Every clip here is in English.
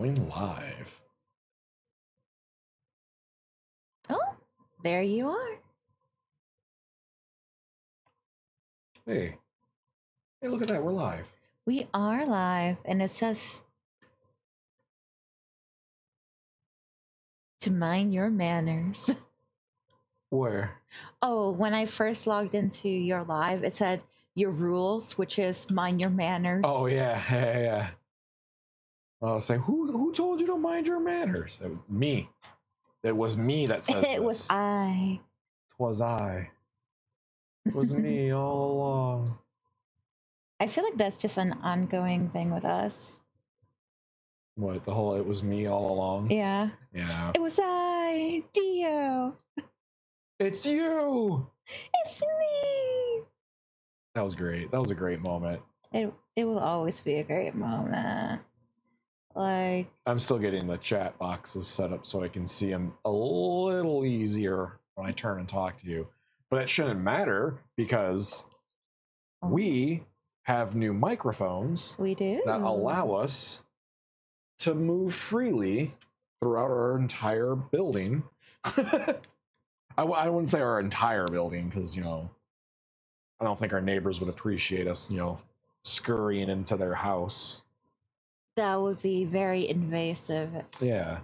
Going live. Oh, there you are. Hey, look at that. We're live. We are live, and it says to mind your manners. Where? Oh, when I first logged into your live, it said your rules, which is mind your manners. Oh, yeah. I was saying, who told you to mind your manners? It was me. It was me that said It was I. 'Twas I. It was me all along. I feel like that's just an ongoing thing with us. What, the whole it was me all along? Yeah. Yeah. It was I, Dio. It's you! It's me. That was great. That was a great moment. It will always be a great moment. Like, I'm still getting the chat boxes set up so I can see them a little easier when I turn and talk to you. But it shouldn't matter because we have new microphones. We do. That allow us to move freely throughout our entire building. I wouldn't say our entire building because, I don't think our neighbors would appreciate us, scurrying into their house. That would be very invasive. Yeah.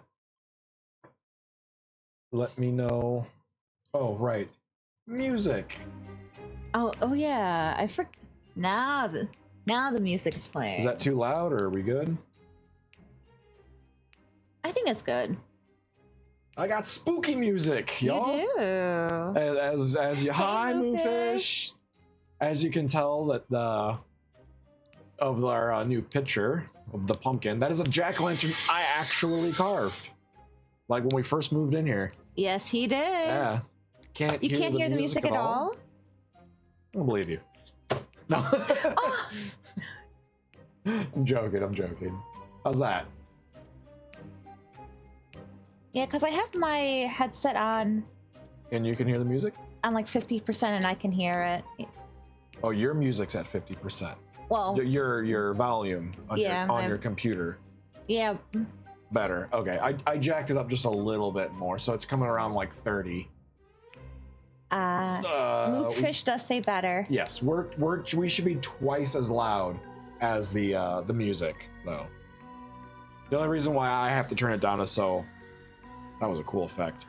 Let me know. Oh, right. Music. Oh yeah. I forgot. Now the music's playing. Is that too loud or are we good? I think it's good. I got spooky music, y'all. You do. As you hi, Moofish. Moofish. As you can tell that of our new picture of the pumpkin, that is a jack-o'-lantern I actually carved. Like when we first moved in here. Yes, he did. Yeah. You can't hear the music at all? I don't believe you. No. Oh. I'm joking. How's that? Yeah, because I have my headset on And you can hear the music? on like 50% and I can hear it. Oh, your music's at 50%. Well, Your volume on, yeah, your computer. Yeah. Better. Okay. I jacked it up just a little bit more, so it's coming around like 30. Moofish does say better. Yes, we should be twice as loud as the music, though. The only reason why I have to turn it down is so that was a cool effect.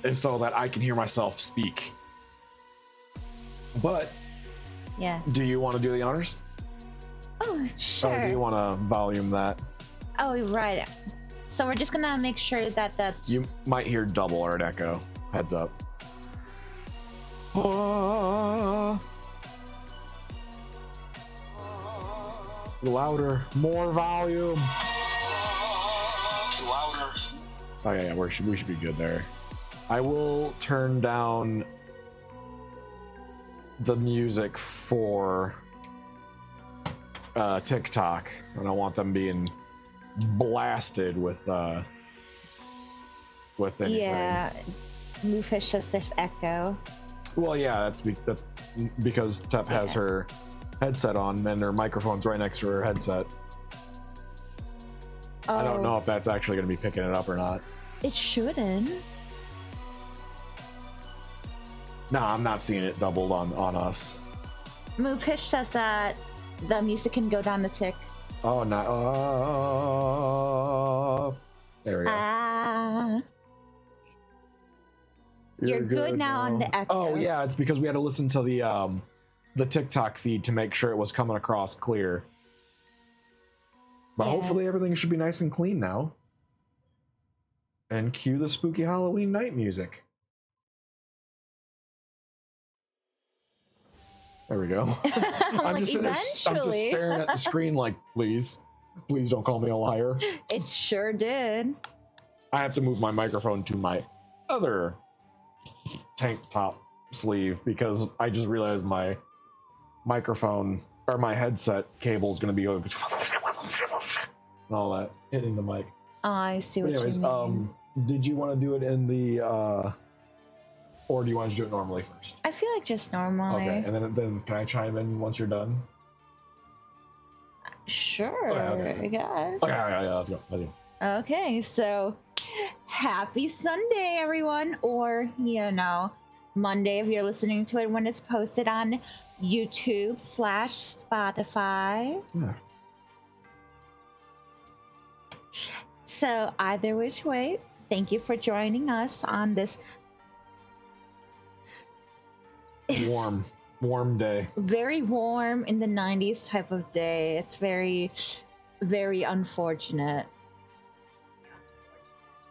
Is so that I can hear myself speak. But Yes. do you want to do the honors? Oh, sure. Or do you want to volume that? Oh, right. So we're just gonna make sure that that's... You might hear double or an echo. Heads up. Ah. Louder, more volume. Louder. Oh yeah, we should be good there. I will turn down the music for TikTok. I don't want them being blasted with anything. Yeah. Moofish says there's echo. Well, yeah, that's because Tep has her headset on and her microphone's right next to her headset. Oh, I don't know if that's actually going to be picking it up or not. It shouldn't. No, I'm not seeing it doubled on us. Moofish says that the music can go down a tick. Oh, no. There we go. You're good now on the echo. Oh, yeah, it's because we had to listen to the TikTok feed to make sure it was coming across clear. But hopefully everything should be nice and clean now. And cue the spooky Halloween night music. There we go. I'm just staring at the screen like, please don't call me a liar. It sure did. I have to move my microphone to my other tank top sleeve because I just realized my microphone or my headset cable is going to be and all that hitting the mic. Oh, I see what you mean. Did you want to do it in the or do you want to do it normally first? I feel like just normally. Okay, and then can I chime in once you're done? Sure, Okay. I guess. Okay, yeah, let's go. Okay, so happy Sunday, everyone, or Monday if you're listening to it when it's posted on YouTube/Spotify. Yeah. So either which way, thank you for joining us on this warm day. Very warm in the 90s type of day. It's very, very unfortunate.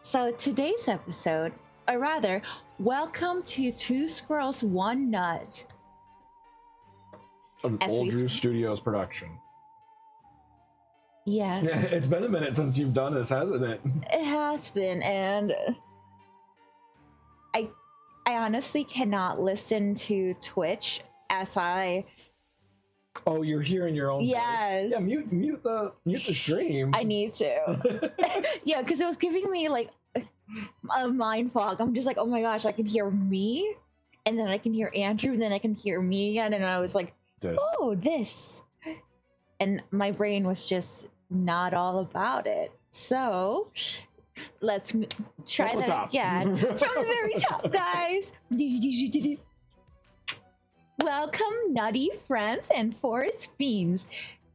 So today's episode, or rather, welcome to Two Squirrels, One Nut. An Old Drew Studios production. Yes. Yeah, it's been a minute since you've done this, hasn't it? It has been, and I honestly cannot listen to Twitch as I... Oh, you're hearing your own yes. voice. Yeah, mute the stream. I need to. Yeah, because it was giving me like a mind fog. I'm just like, oh my gosh, I can hear me, and then I can hear Andrew, and then I can hear me again, and I was like, oh, this. And my brain was just not all about it. So let's try from that. Top. Yeah, from the very top, guys. Welcome, Nutty friends and forest fiends,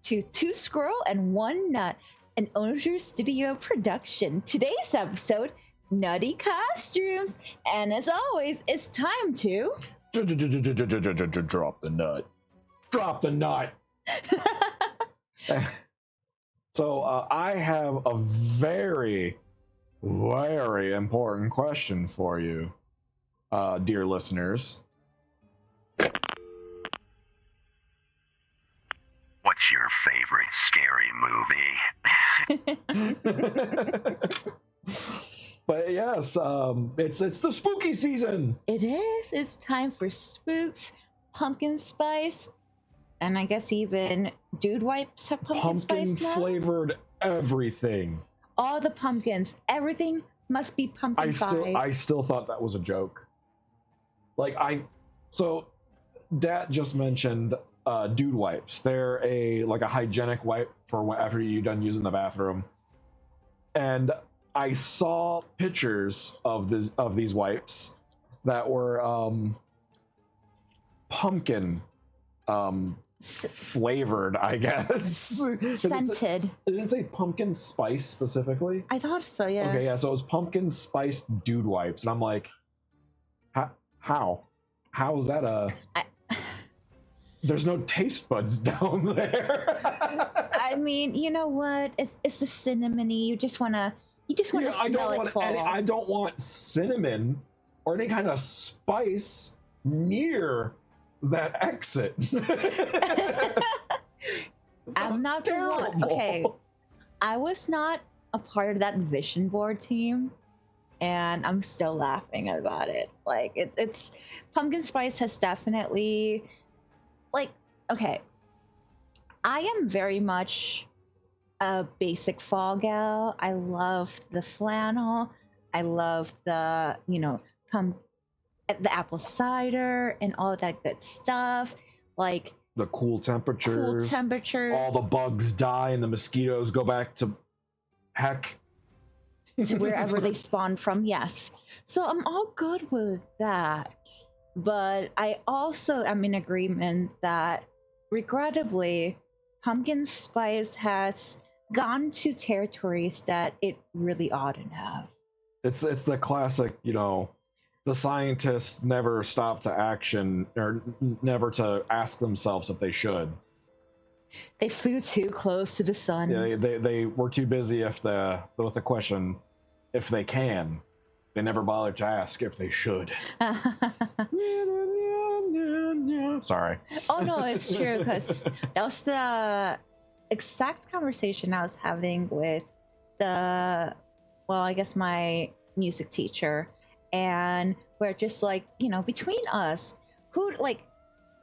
to Two Squirrel and One Nut, an Owner Studio production. Today's episode, Nutty costumes, and as always, it's time to drop the nut. Drop the nut. So I have a very, very important question for you, dear listeners. What's your favorite scary movie? But yes, it's the spooky season. It is. It's time for spooks, pumpkin spice, and I guess even dude wipes have pumpkin spice now. Flavored everything. All the pumpkins. Everything must be pumpkin pie. I still thought that was a joke. So Dat just mentioned dude wipes. They're a hygienic wipe for after you're done using the bathroom. And I saw pictures of these wipes that were pumpkin flavored, I guess. Scented. It didn't say pumpkin spice specifically. I thought so, yeah. Okay, yeah, so it was pumpkin spice dude wipes. And I'm like, how? How is that There's no taste buds down there. I mean, you know what? It's the cinnamony. You just wanna smell it fall. I don't want cinnamon or any kind of spice near that exit. I'm not the one. Okay, I was not a part of that vision board team, and I'm still laughing about it. Like it's pumpkin spice has definitely, okay, I am very much a basic fall gal. I love the flannel. I love the the apple cider and all that good stuff. Like the cool temperatures. All the bugs die and the mosquitoes go back to heck. To wherever they spawned from, yes. So I'm all good with that. But I also am in agreement that, regrettably, pumpkin spice has gone to territories that it really oughtn't have. It's the classic, the scientists never stop to action or never to ask themselves if they should. They flew too close to the sun. Yeah, they were too busy with the question if they can. They never bothered to ask if they should. Sorry. Oh no, it's true, because that was the exact conversation I was having with I guess my music teacher, and we're just like, between us, who,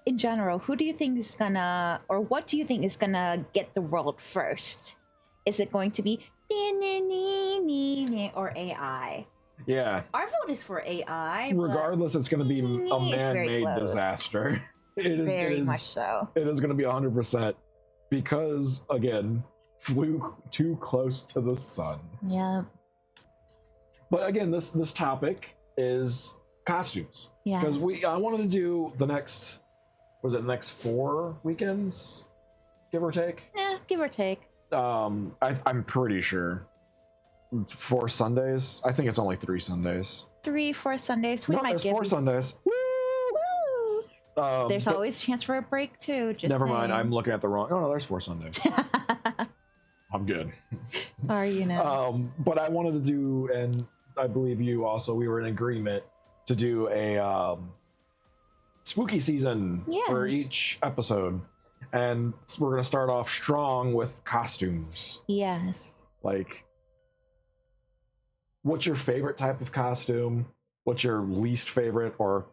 in general, who do you think is gonna, or what do you think is gonna get the world first? Is it going to be or AI? Yeah. Our vote is for AI. Regardless, it's going to be a man-made disaster. It is very much so. It is going to be 100% because, again, flew too close to the sun. Yeah. But again, this topic is costumes. Yes. Because I wanted to do the next, next 4 weekends, give or take? Yeah, give or take. I'm pretty sure 4 Sundays. I think it's only 3 Sundays. 3-4 Sundays. We No, might there's give 4 these- Sundays. Woo! There's but always chance for a break too. Just never mind. saying. I'm looking at the wrong. Oh no, there's 4 Sundays. I'm good. Or But I wanted to do, and I believe you also. We were in agreement to do a spooky season for Yes. each episode, and we're gonna start off strong with costumes. Yes. Like, what's your favorite type of costume? What's your least favorite, or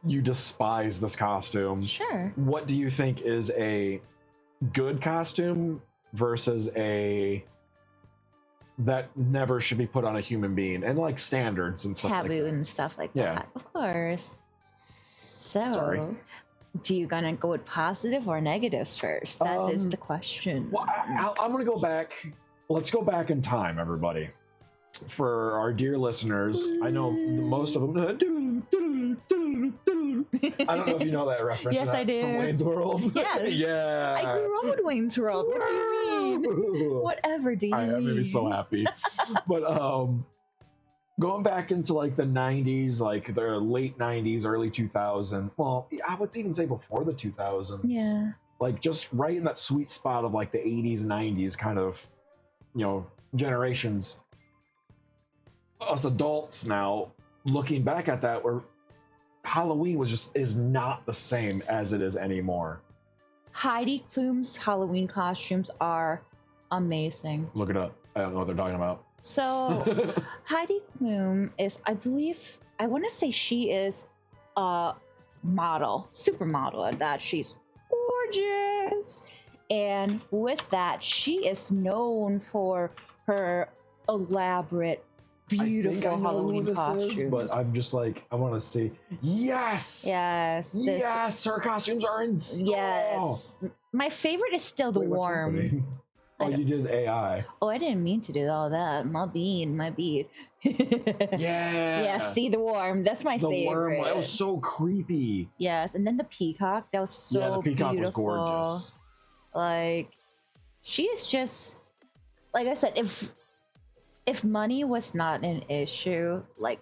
you despise this costume? Sure. What do you think is a good costume versus a that never should be put on a human being, and like standards and stuff Taboo like that? and stuff like Yeah. that. Of course. So, Sorry. do you gonna go with positive or negatives first? That is the question. Well, I'm gonna go back. Let's go back in time, everybody. For our dear listeners, I know most of them. I don't know if you know that reference. Yes, I do. From Wayne's World. Yes. Yeah. I grew up with Wayne's World. What do you mean? Whatever do you mean? That made me so happy. But going back into like the 90s, like the late 90s, early 2000s. Well, I would even say before the 2000s. Yeah. Like just right in that sweet spot of like the 80s, 90s kind of, generations. Us adults now looking back at that, where Halloween is not the same as it is anymore. Heidi Klum's Halloween costumes are amazing. Look it up. I don't know what they're talking about. So Heidi Klum is, I want to say she is a model, supermodel at that. She's gorgeous. And with that, she is known for her elaborate, beautiful Halloween costumes. But I'm just like, I want to see. Yes! Yes. Yes! Her costumes are insane. Yes. My favorite is still the What's worm. happening? Oh, you did AI. Oh, I didn't mean to do all that. My bead. Yeah. Yeah, see the worm. That's my The favorite. worm. That was so creepy. Yes, and then the peacock. That was so Yeah, the peacock beautiful. was gorgeous. Like, she is just, like I said, if money was not an issue, like,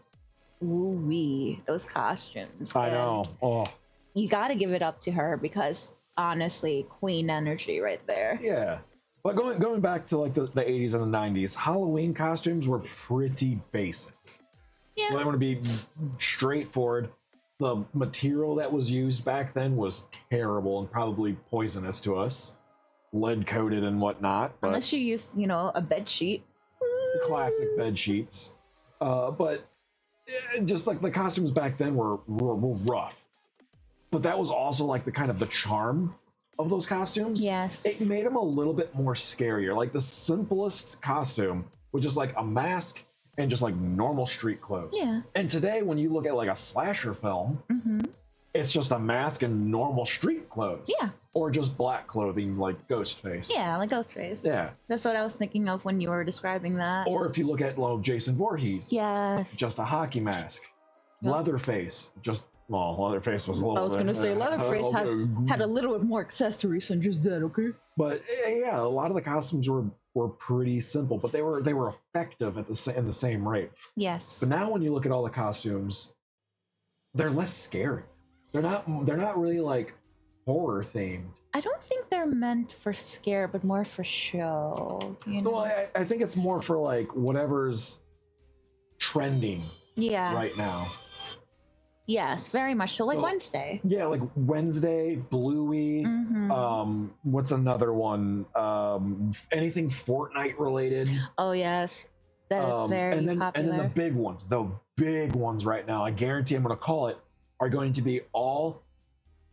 woo-wee, those costumes. I And know. Oh, you got to give it up to her because, honestly, queen energy right there. yeah. But going back to like the 80s and the 90s, Halloween costumes were pretty basic. Yeah. They want to be straightforward. The material that was used back then was terrible and probably poisonous to us, lead coated and whatnot. But Unless you use, a bed sheet. classic bed sheets. But just like the costumes back then were rough. But that was also like the kind of the charm of those costumes. Yes. It made them a little bit more scarier. Like the simplest costume was just like a mask and just like normal street clothes. Yeah. And today, when you look at like a slasher film, it's just a mask and normal street clothes. Yeah. Or just black clothing like Ghostface. Yeah, like Ghostface. Yeah. That's what I was thinking of when you were describing that. Or if you look at Jason Voorhees, Yes. just a hockey mask. Yep. Leatherface, Leatherface was a little I was bit, gonna say Leatherface had a little bit more accessories than just that, okay? But yeah, a lot of the costumes were pretty simple, but they were effective at in the same rate. Yes. But now when you look at all the costumes, they're less scary. They're not really like horror themed. I don't think they're meant for scare, but more for show. Well, I think it's more for like whatever's trending Yes. right now. Yes, very much so. Like So- Wednesday. Yeah, like Wednesday, Bluey. Mhm. What's another one? Anything Fortnite related. Oh yes, that is very and then popular. the big ones right now, I guarantee I'm going to call it, are going to be all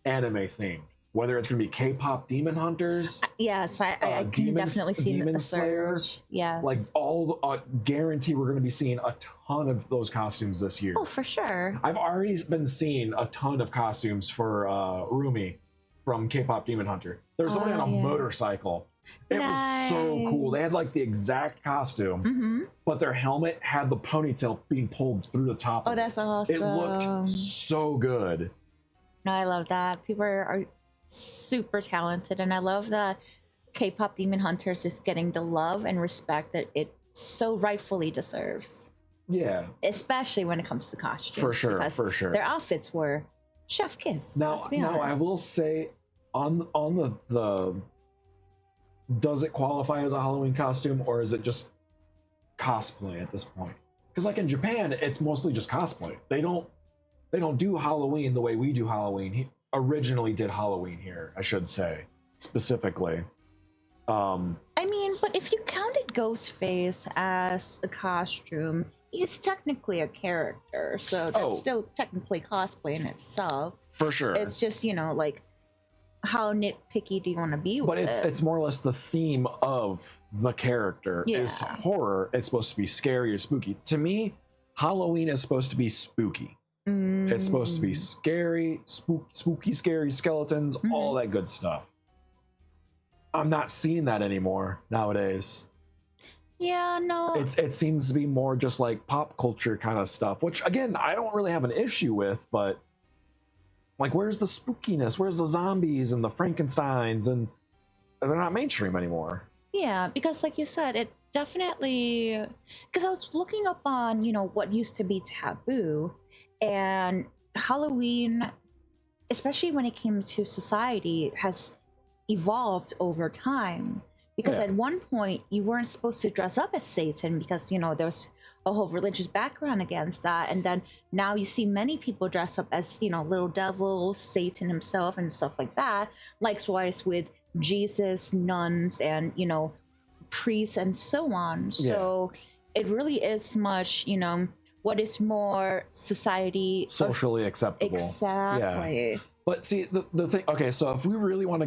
anime themed. Whether it's going to be K-pop Demon Hunters, Yes, I can Demon- definitely see Demon a Slayer, surge. Yes. like all, guarantee we're going to be seeing a ton of those costumes this year. Oh, for sure. I've already been seeing a ton of costumes for Rumi from K-pop Demon Hunter. There's somebody on a yeah. motorcycle It was so cool. They had like the exact costume, but their helmet had the ponytail being pulled through the top. Oh, that's awesome. It looked so good. No, I love that. People are super talented, and I love that K-pop Demon Hunters is getting the love and respect that it so rightfully deserves. Yeah. Especially when it comes to costumes. For sure. Their outfits were chef kiss. Now, let's be honest. I will say on the does it qualify as a Halloween costume, or is it just cosplay at this point? Because like in Japan, it's mostly just cosplay. They don't do Halloween the way we do Halloween. He originally did Halloween here, I should say, specifically. I mean, but if you counted Ghostface as a costume, he's technically a character, so that's still technically cosplay in itself. For sure. It's just, like, how nitpicky do you want to be with it? But it's more or less the theme of the character is horror. It's supposed to be scary or spooky. To me, Halloween is supposed to be spooky. It's supposed to be scary, spooky, scary skeletons, all that good stuff. I'm not seeing that anymore nowadays. Yeah, no. It seems to be more just like pop culture kind of stuff, which again, I don't really have an issue with, but like, where's the spookiness? Where's the zombies and the Frankensteins? And they're not mainstream anymore. Yeah, because like you said, it definitely... Because I was looking up on, what used to be taboo, and Halloween, especially when it came to society, has evolved over time. Because at one point, you weren't supposed to dress up as Satan because, there was a whole religious background against that. And then now you see many people dress up as, little devil, Satan himself, and stuff like that. Likewise with Jesus, nuns, and, priests, and so on. So it really is much, what is more socially acceptable. Exactly. Yeah. But see, the thing, okay, so if we really want to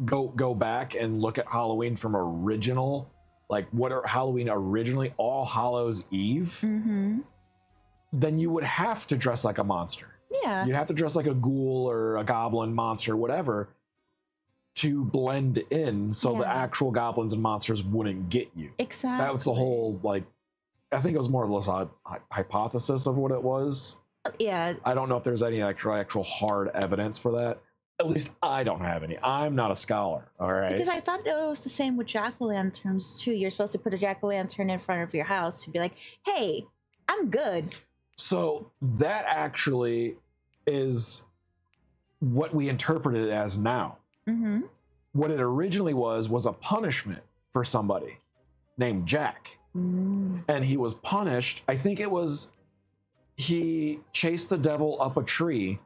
go back and look at Halloween from original, like what are Halloween originally, All Hallows Eve, then you would have to dress like a monster. Yeah. You'd have to dress like a ghoul or a goblin, monster, whatever, to blend in so the actual goblins and monsters wouldn't get you. Exactly. That was the whole, like, I think it was more or less a hypothesis of what it was. Yeah. I don't know if there's any actual hard evidence for that. At least I don't have any. I'm not a scholar, all right? Because I thought it was the same with jack-o'-lanterns, too. You're supposed to put a jack-o'-lantern in front of your house to be like, hey, I'm good. So that actually is what we interpret it as now. What it originally was a punishment for somebody named Jack. And he was punished. I think it was he chased the devil up a tree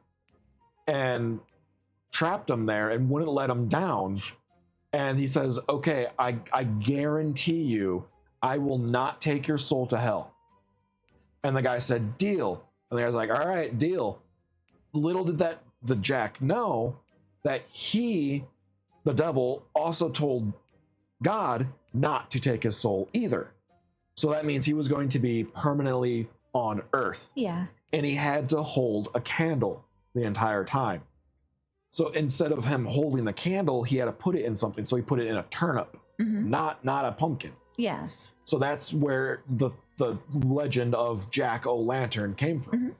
and trapped him there and wouldn't let him down. And he says, okay, I guarantee you I will not take your soul to hell. And the guy said, deal. And the guy's like, all right, deal. Little did the Jack know that he, the devil, also told God not to take his soul either. So that means he was going to be permanently on Earth. Yeah. And he had to hold a candle the entire time. So instead of him holding the candle, he had to put it in something. So he put it in a turnip, not a pumpkin. Yes. So that's where the legend of Jack-o'-lantern came from.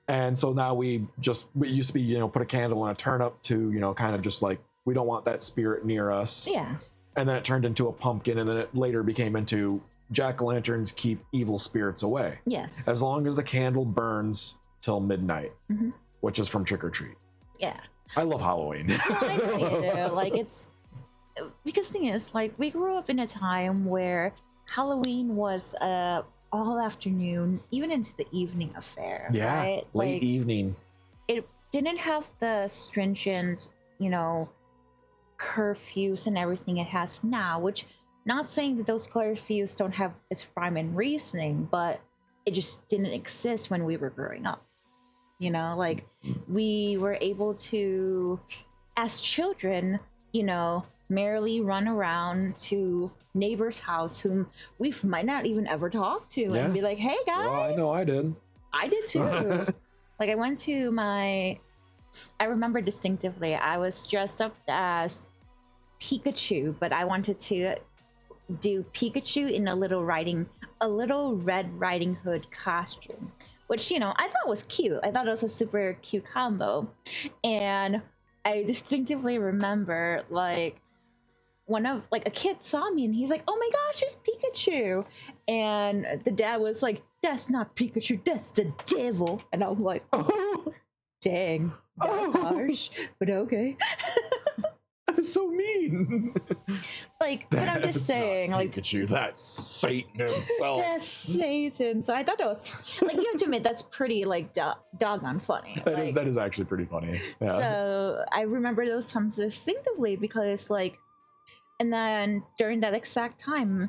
And so now we used to be, put a candle in a turnip to, kind of just like, we don't want that spirit near us. Yeah. And then it turned into a pumpkin, and then it later became into jack-o'-lanterns keep evil spirits away. Yes. As long as the candle burns till midnight, which is from Trick or Treat. Yeah. I love Halloween. No, I know. Like, it's because the thing is, like, we grew up in a time where Halloween was all afternoon, even into the evening affair. Yeah, right? late evening. It didn't have the stringent, curfews and everything it has now, which, not saying that those curfews don't have its rhyme and reasoning, but it just didn't exist when we were growing up. Like, we were able to, as children, merrily run around to neighbor's house whom we might not even ever talk to and be like, hey guys. Well, I know I did. I did too. Like, I went to I remember distinctively, I was dressed up as Pikachu, but I wanted to do Pikachu in a Little Red Riding Hood costume, which, you know, I thought was cute. I thought it was a super cute combo. And I distinctively remember, like, a kid saw me and he's like, oh my gosh, it's Pikachu. And the dad was like, that's not Pikachu, that's the devil. And I'm like, oh, dang, that's harsh, but okay. That's so mean. Like, but I'm just saying, like, Pikachu, that's Satan himself. that's Satan. So I thought that was, like, you have to admit, that's pretty, like, doggone funny. That is actually pretty funny. Yeah. So I remember those times distinctively because, like, and then during that exact time,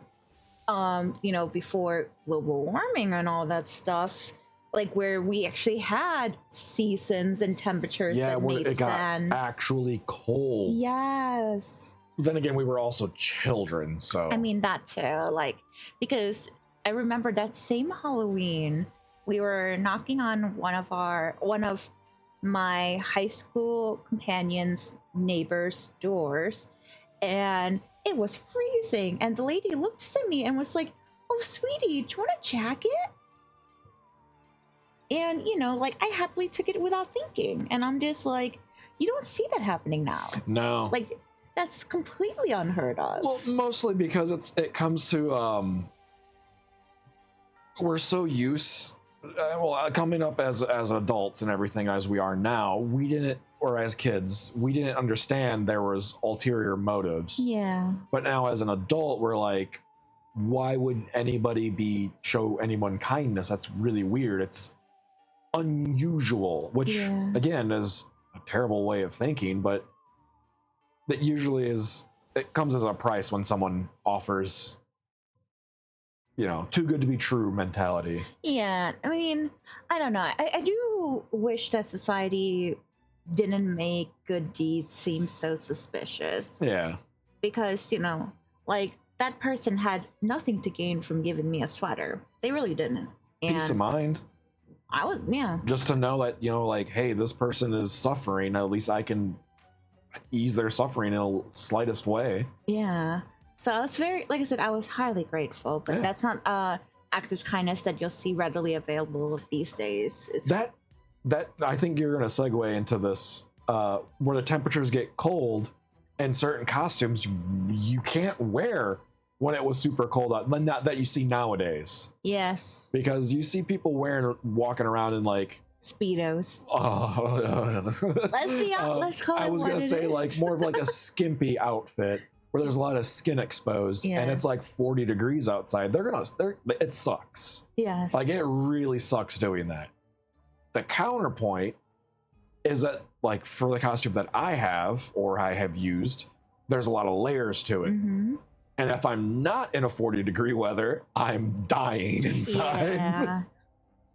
you know, before global warming and all that stuff, like where we actually had seasons and temperatures that made it got sense. actually cold. Yes. Then again, we were also children, so I mean that too, like, because I remember that same Halloween, we were knocking on one of my high school companions' neighbors' doors, and it was freezing, and the lady looked at me and was like, oh sweetie, do you want a jacket? And, you know, like, I happily took it without thinking, and I'm just like, you don't see that happening now. No, Like, that's completely unheard of. well, mostly because it comes to we're so used coming up as adults and everything as we are now, we didn't, or as kids, we didn't understand there was ulterior motives. Yeah. But now as an adult, we're like, why would anybody show anyone kindness? That's really weird. It's unusual, which again is a terrible way of thinking, but that usually it comes as a price when someone offers, you know, too good to be true mentality. Yeah, I mean, I don't know. I do wish that society didn't make good deeds seem so suspicious. Yeah. Because, you know, like, that person had nothing to gain from giving me a sweater. They really didn't. And Peace of mind. I was, yeah. Just to know that, you know, like, hey, this person is suffering, at least I can ease their suffering in a slightest way. Yeah. So I was very, like I said, I was highly grateful, but that's not act of kindness that you'll see readily available these days. That I think you're going to segue into this, where the temperatures get cold and certain costumes you can't wear when it was super cold out, that you see nowadays. Yes. Because you see people walking around in like Speedos. Let's be honest. Let's call it I was what gonna it say is. like more of like a skimpy outfit where there's a lot of skin exposed, and it's like 40 degrees outside. It sucks. Yes. Like, it really sucks doing that. The counterpoint is that, like, for the costume that I have used, there's a lot of layers to it. Mm-hmm. And if I'm not in a 40-degree weather, I'm dying inside. Yeah.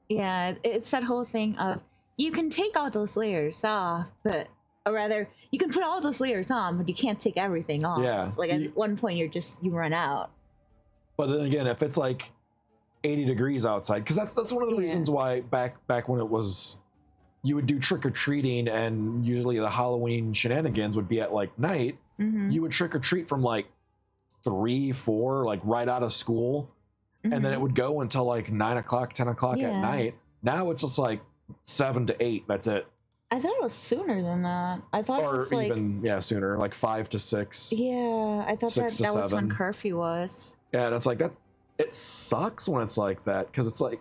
Yeah, it's that whole thing of, you can take all those layers off, or rather, you can put all those layers on, but you can't take everything off. Yeah. Like, at one point, you run out. But then again, if it's like 80 degrees outside, because that's one of the reasons why back when it was, you would do trick-or-treating, and usually the Halloween shenanigans would be at like night. Mm-hmm. You would trick-or-treat from like 3, 4, like right out of school, and then it would go until like 9 o'clock, 10 o'clock at night. Now it's just like 7 to 8. That's it. I thought it was sooner than that. I thought it was like, even sooner, like 5 to 6. Yeah, I thought that was when 7. curfew was. Yeah, and it's like that. It sucks when it's like that, because it's like,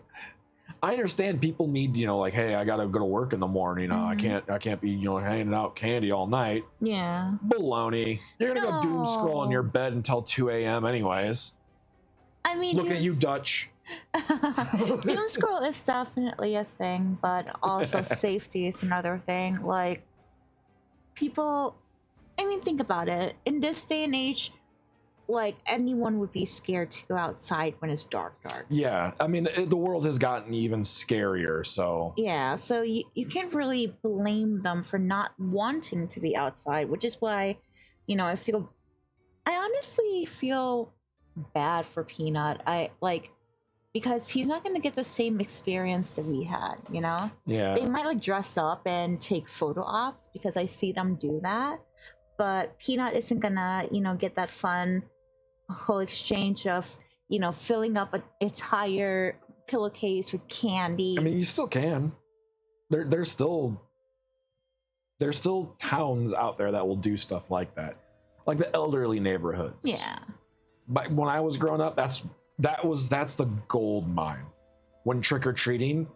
I understand people need, you know, like, hey, I gotta go to work in the morning. I can't be, you know, handing out candy all night. Yeah. Baloney. You're gonna go doom scroll in your bed until 2 a.m. anyways. I mean, look at you, Dutch. Doom scroll is definitely a thing, but also safety is another thing. Like, people, I mean, think about it. In this day and age, like, anyone would be scared to go outside when it's dark. Yeah, I mean, the world has gotten even scarier, so... Yeah, so you can't really blame them for not wanting to be outside, which is why, you know, I honestly feel bad for Peanut. Because he's not going to get the same experience that we had, you know? Yeah. They might, like, dress up and take photo ops, because I see them do that. but Peanut isn't gonna, get that fun whole exchange of, filling up an entire pillowcase with candy. I mean, you still can. There's still towns out there that will do stuff like that, like the elderly neighborhoods. Yeah. But when I was growing up, that's the gold mine. When trick-or-treating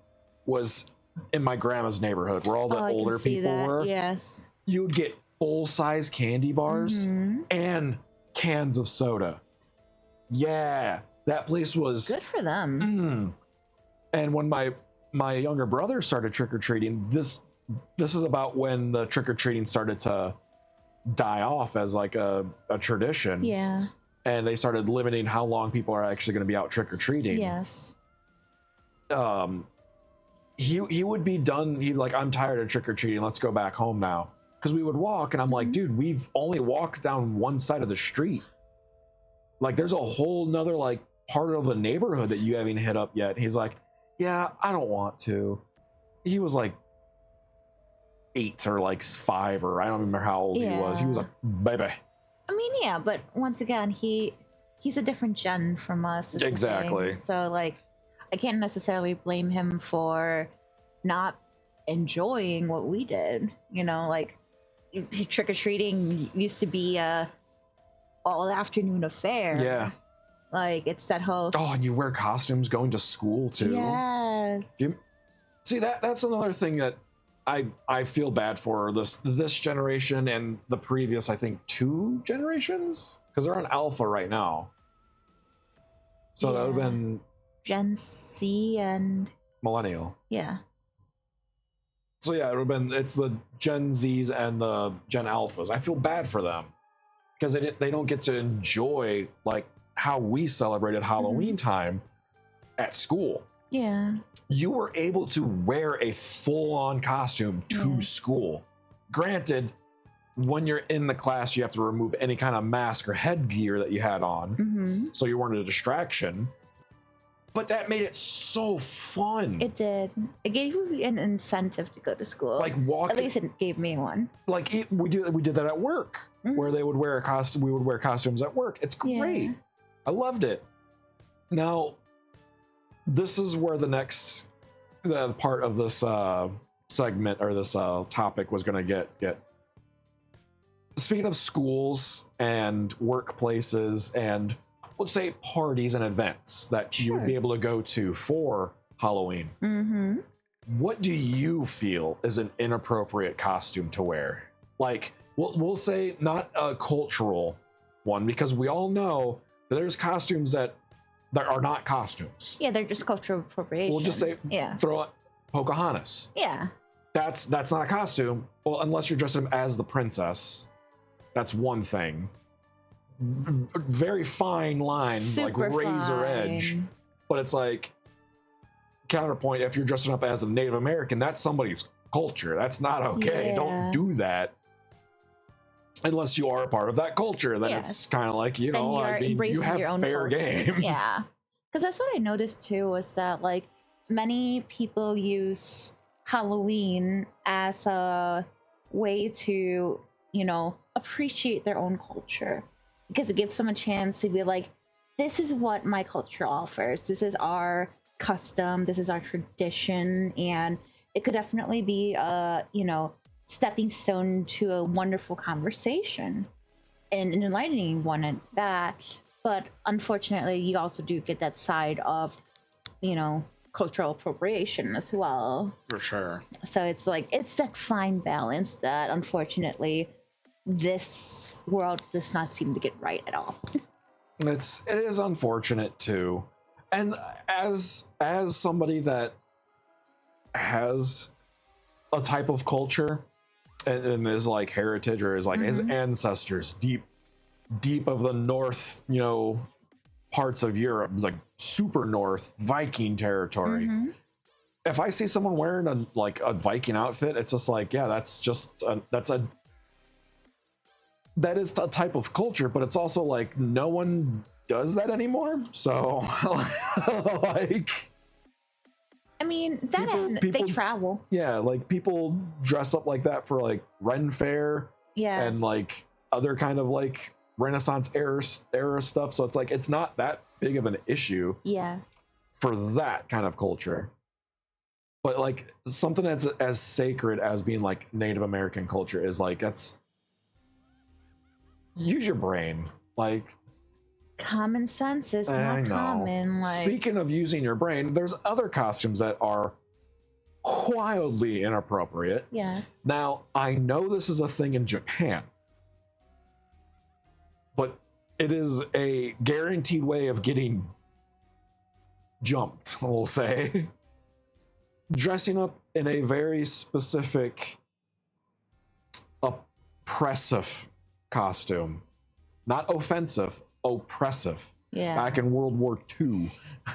was in my grandma's neighborhood, where all the older people were. Yes. You would get full-size candy bars and cans of soda. Yeah, that place was good for them. And when my younger brother started trick-or-treating, this is about when the trick-or-treating started to die off as like a tradition. Yeah. And they started limiting how long people are actually going to be out trick-or-treating. Yes. He would be done. He'd like, I'm tired of trick-or-treating. Let's go back home now. Because we would walk, and I'm like, dude, we've only walked down one side of the street. Like, there's a whole nother like part of the neighborhood that you haven't hit up yet. He's like, yeah, I don't want to. He was like 8 or like 5, or I don't remember how old he was. He was like, baby. I mean, yeah, but once again, he's a different gen from us. Exactly. So like, I can't necessarily blame him for not enjoying what we did. Like, trick-or-treating used to be a all afternoon affair. Yeah. Like, it's that whole... Oh, and you wear costumes going to school too. Yes. See, that's another thing that I feel bad for this generation and the previous, I think, 2 generations, because they're on alpha right now. So that would have been Gen C and millennial. Yeah. So yeah, it would have been, it's the Gen Zs and the Gen Alphas. I feel bad for them because they don't get to enjoy like how we celebrated Halloween time at school. Yeah. You were able to wear a full-on costume to school. Granted, when you're in the class, you have to remove any kind of mask or headgear that you had on, so you weren't a distraction. But that made it so fun. It did. It gave you an incentive to go to school. Like At least it gave me one. Like we did that at work, where they would wear a costume. We would wear costumes at work. It's great. Yeah. I loved it. Now, this is where the next part of this segment or this topic was going to get. Speaking of schools and workplaces and let's say parties and events that you would be able to go to for Halloween. What do you feel is an inappropriate costume to wear? Like, we'll say not a cultural one, because we all know that there's costumes that are not costumes. Yeah, they're just cultural appropriation. We'll just say, throw out Pocahontas. Yeah. That's not a costume. Well, unless you're dressed as the princess. That's one thing. Very fine line, Super like razor fine. edge. But it's like, counterpoint, if you're dressing up as a Native American, that's somebody's culture. That's not okay. Yeah. Don't do that. Unless you are a part of that culture, then it's kind of like, then I mean, you have your own fair culture. game. Yeah. Because that's what I noticed too, was that like many people use Halloween as a way to, appreciate their own culture. Because it gives them a chance to be like, this is what my culture offers. This is our custom. This is our tradition. And it could definitely be a, stepping stone to a wonderful conversation and an enlightening one at that. But unfortunately, you also do get that side of, cultural appropriation as well. For sure. So it's like, it's that fine balance that unfortunately this world does not seem to get right at all. It is unfortunate too. And as somebody that has a type of culture and is like heritage, or is like his ancestors deep of the north, parts of Europe, like super north Viking territory. If I see someone wearing a Viking outfit, it's just like, yeah, that is a type of culture, but it's also like no one does that anymore. So like, I mean, they travel. Yeah, like people dress up like that for like Ren Fair. Yeah. And like other kind of like Renaissance era stuff. So it's like it's not that big of an issue Yes. for that kind of culture. But like something that's as sacred as being like Native American culture is like that's use your brain. Like Common sense is I not know. common. Like Speaking of using your brain, there's other costumes that are wildly inappropriate. yes. Now, I know this is a thing in Japan, but it is a guaranteed way of getting jumped, we'll say. Dressing up in a very specific, oppressive costume. Not offensive, oppressive. Yeah. Back in World War II.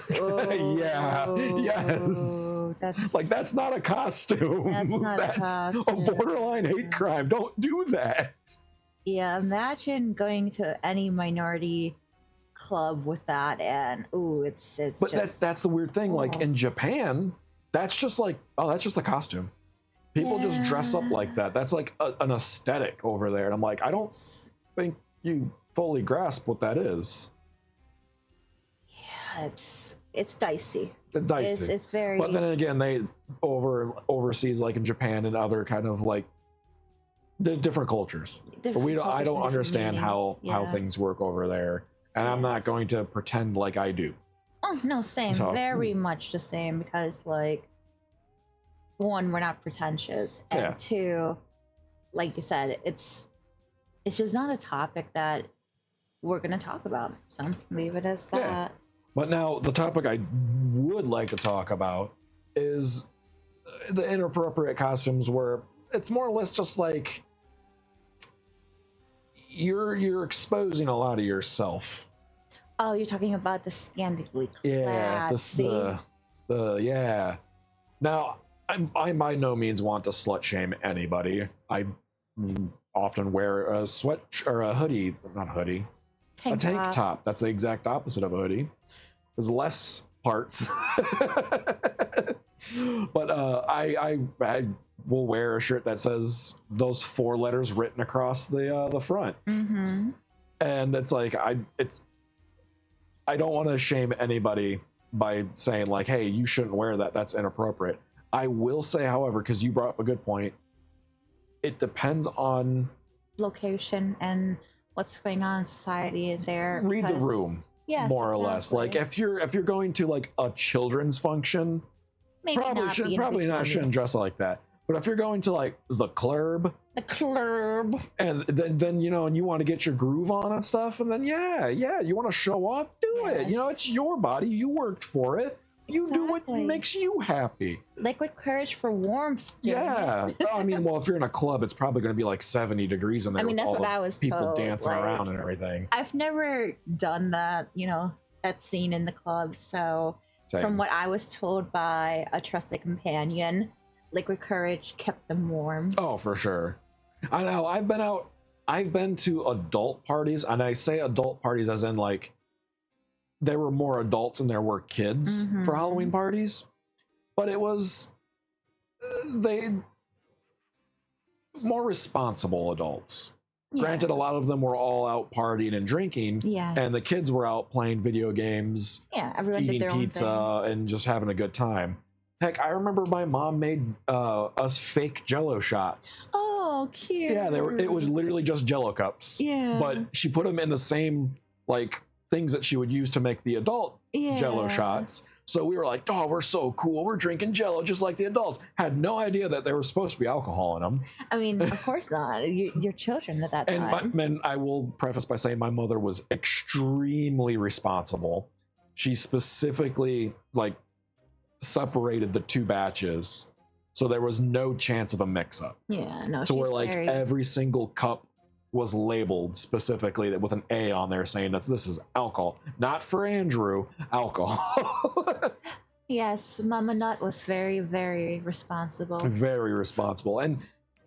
Yeah, yes. Oh, that's Like, that's not a costume. That's not a costume. a borderline hate crime. Don't do that. yeah. Imagine going to any minority club with that, and it's But just that's the weird thing. Like, Oh. in Japan, that's just like, oh, that's just a costume. People just dress up like that. That's like an aesthetic over there. And I'm like, I don't think you fully grasp what that is. yeah, it's dicey. It's dicey. It's very. But then again, they overseas, like in Japan and other kind of like the different cultures. But different I cultures don't and different understand how meanings. things work over there, and I'm not Yes. going to pretend like I do. Oh no, same. So- Very much the same because like, one, we're not pretentious, and Yeah. two, like you said, it's just not a topic that we're gonna talk about. So leave it as that. Yeah. But now the topic I would like to talk about is the inappropriate costumes, where it's more or less just like you're exposing a lot of yourself. Oh, you're talking about the scandalously Yeah, classy. the yeah. Now, I by no means want to slut shame anybody. I often wear a sweat or a hoodie, not hoodie, a tank top. That's the exact opposite of a hoodie. There's less parts. But I will wear a shirt that says those 4 letters written across the front. Mm-hmm. And it's like I don't want to shame anybody by saying like, hey, you shouldn't wear that. That's inappropriate. I will say, however, because you brought up a good point, it depends on Location and what's going on in society there. read the because- room, Yes, more or less. Like exactly. if you're going to like a children's function, Maybe probably not be in a bikini. shouldn't dress like that. But if you're going to like the club, The club. and then you know, and you want to get your groove on and stuff, and then yeah, you want to show off, do it. You know, Yes. it's your body, you worked for it. You do what Exactly. makes you happy. Liquid courage for warmth. damn Yeah. it. I mean, well, if you're in a club, it's probably going to be like 70 degrees in there. I mean, with that's all what the I was people told, dancing like- around and everything. I've never done that, that scene in the club. So, Same. from what I was told by a trusted companion, liquid courage kept them warm. Oh, for sure. I know. I've been to adult parties, and I say adult parties as in like there were more adults than there were kids Mhm. for Halloween parties, but it was they more responsible adults. Yeah. Granted, a lot of them were all out partying and drinking, Yes. and the kids were out playing video games, Yeah, everyone did eating their own pizza, and just having a good time. Heck, I remember my mom made us fake Jello shots. Oh, cute. Yeah, it was literally just Jello cups. Yeah. But she put them in the same like things that she would use to make the adult Jello Yeah. shots. So we were like, "Oh, we're so cool. We're drinking Jello just like the adults." Had no idea that there was supposed to be alcohol in them. I mean, of course not. You're children at that And time. I will preface by saying my mother was extremely responsible. She specifically like separated the 2 batches, so there was no chance of a mix-up. Yeah, no. So she's where like very, every single cup was labeled specifically with an A on there saying that this is alcohol, not for Andrew, alcohol. Yes, Mama Nut was very, very responsible. Very responsible. And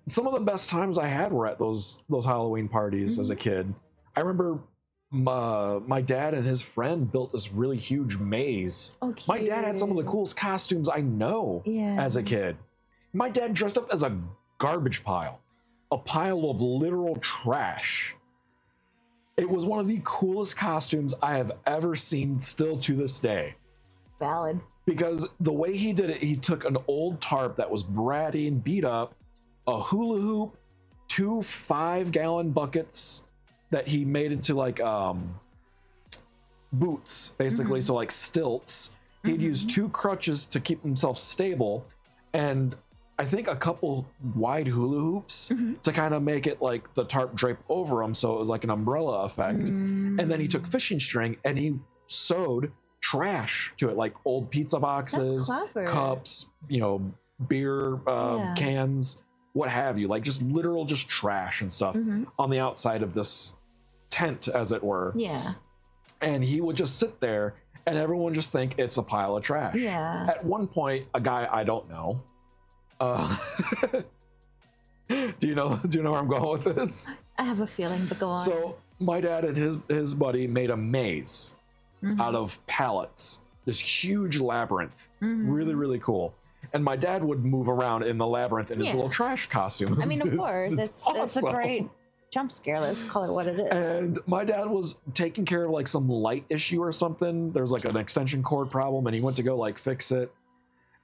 some of the best times I had were at those Halloween parties as a kid. I remember my dad and his friend built this really huge maze. Oh, My dad had some of the cute. coolest costumes I know Yeah. as a kid. My dad dressed up as a garbage pile, a pile of literal trash. It was one of the coolest costumes I have ever seen still to this day. Valid. Because the way he did it, he took an old tarp that was bratty and beat up, a hula hoop, 2 5-gallon buckets that he made into like boots, basically, so like stilts. He'd use 2 crutches to keep himself stable, and I think a couple wide hula hoops to kind of make it like the tarp drape over him, so it was like an umbrella effect. And then he took fishing string and he sewed trash to it, like old pizza boxes, cups, beer cans, what have you, like just literal just trash and stuff on the outside of this tent, as it were. Yeah. And he would just sit there and everyone just think it's a pile of trash. Yeah. At one point, a guy I don't know, do you know where I'm going with this? I have a feeling, but go on. So my dad and his buddy made a maze out of pallets, this huge labyrinth, really, really cool. And my dad would move around in the labyrinth in his little trash costume. I mean, of course, it's awesome. a great jump scare. Let's call it what it is. And my dad was taking care of like some light issue or something. There was like an extension cord problem, and he went to go like fix it.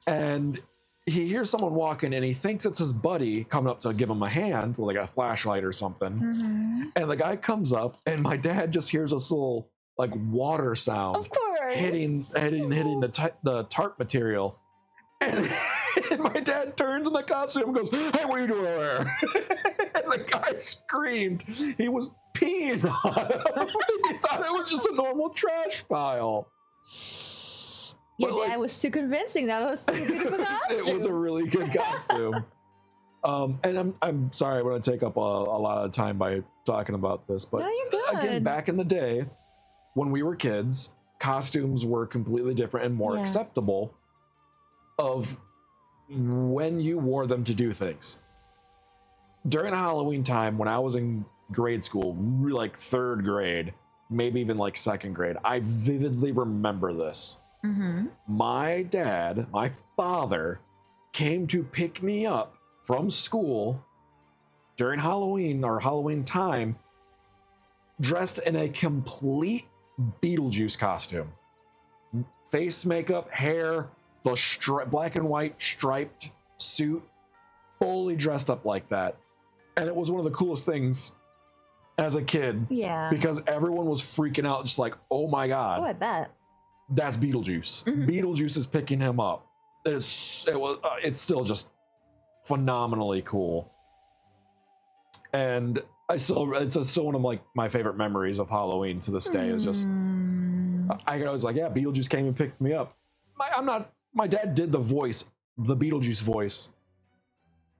And he hears someone walking, and he thinks it's his buddy coming up to give him a hand, like a flashlight or something. And the guy comes up, and my dad just hears this little like water sound, of course, hitting the tarp material. And my dad turns in the costume and goes, "Hey, what are you doing over there?" And the guy screamed. He was peeing on him. He thought it was just a normal trash pile. Your dad was too convincing. That was too good of a costume. It was a really good costume. And I'm sorry, I'm going to take up a lot of time by talking about this, but no, you're good. Again, back in the day, when we were kids, costumes were completely different and more acceptable of when you wore them to do things. During Halloween time, when I was in grade school, like 3rd grade, maybe even like 2nd grade, I vividly remember this. My dad, my father, came to pick me up from school during Halloween or Halloween time, dressed in a complete Beetlejuice costume. Face makeup, hair, the black and white striped suit, fully dressed up like that. And it was one of the coolest things as a kid. Yeah. Because everyone was freaking out, just like, oh my God. Oh, I bet. That's Beetlejuice. Beetlejuice is picking him up. It's still just phenomenally cool. And it's still one of like my favorite memories of Halloween to this day. Is just I was like, yeah, Beetlejuice came and picked me up. My dad did the Beetlejuice voice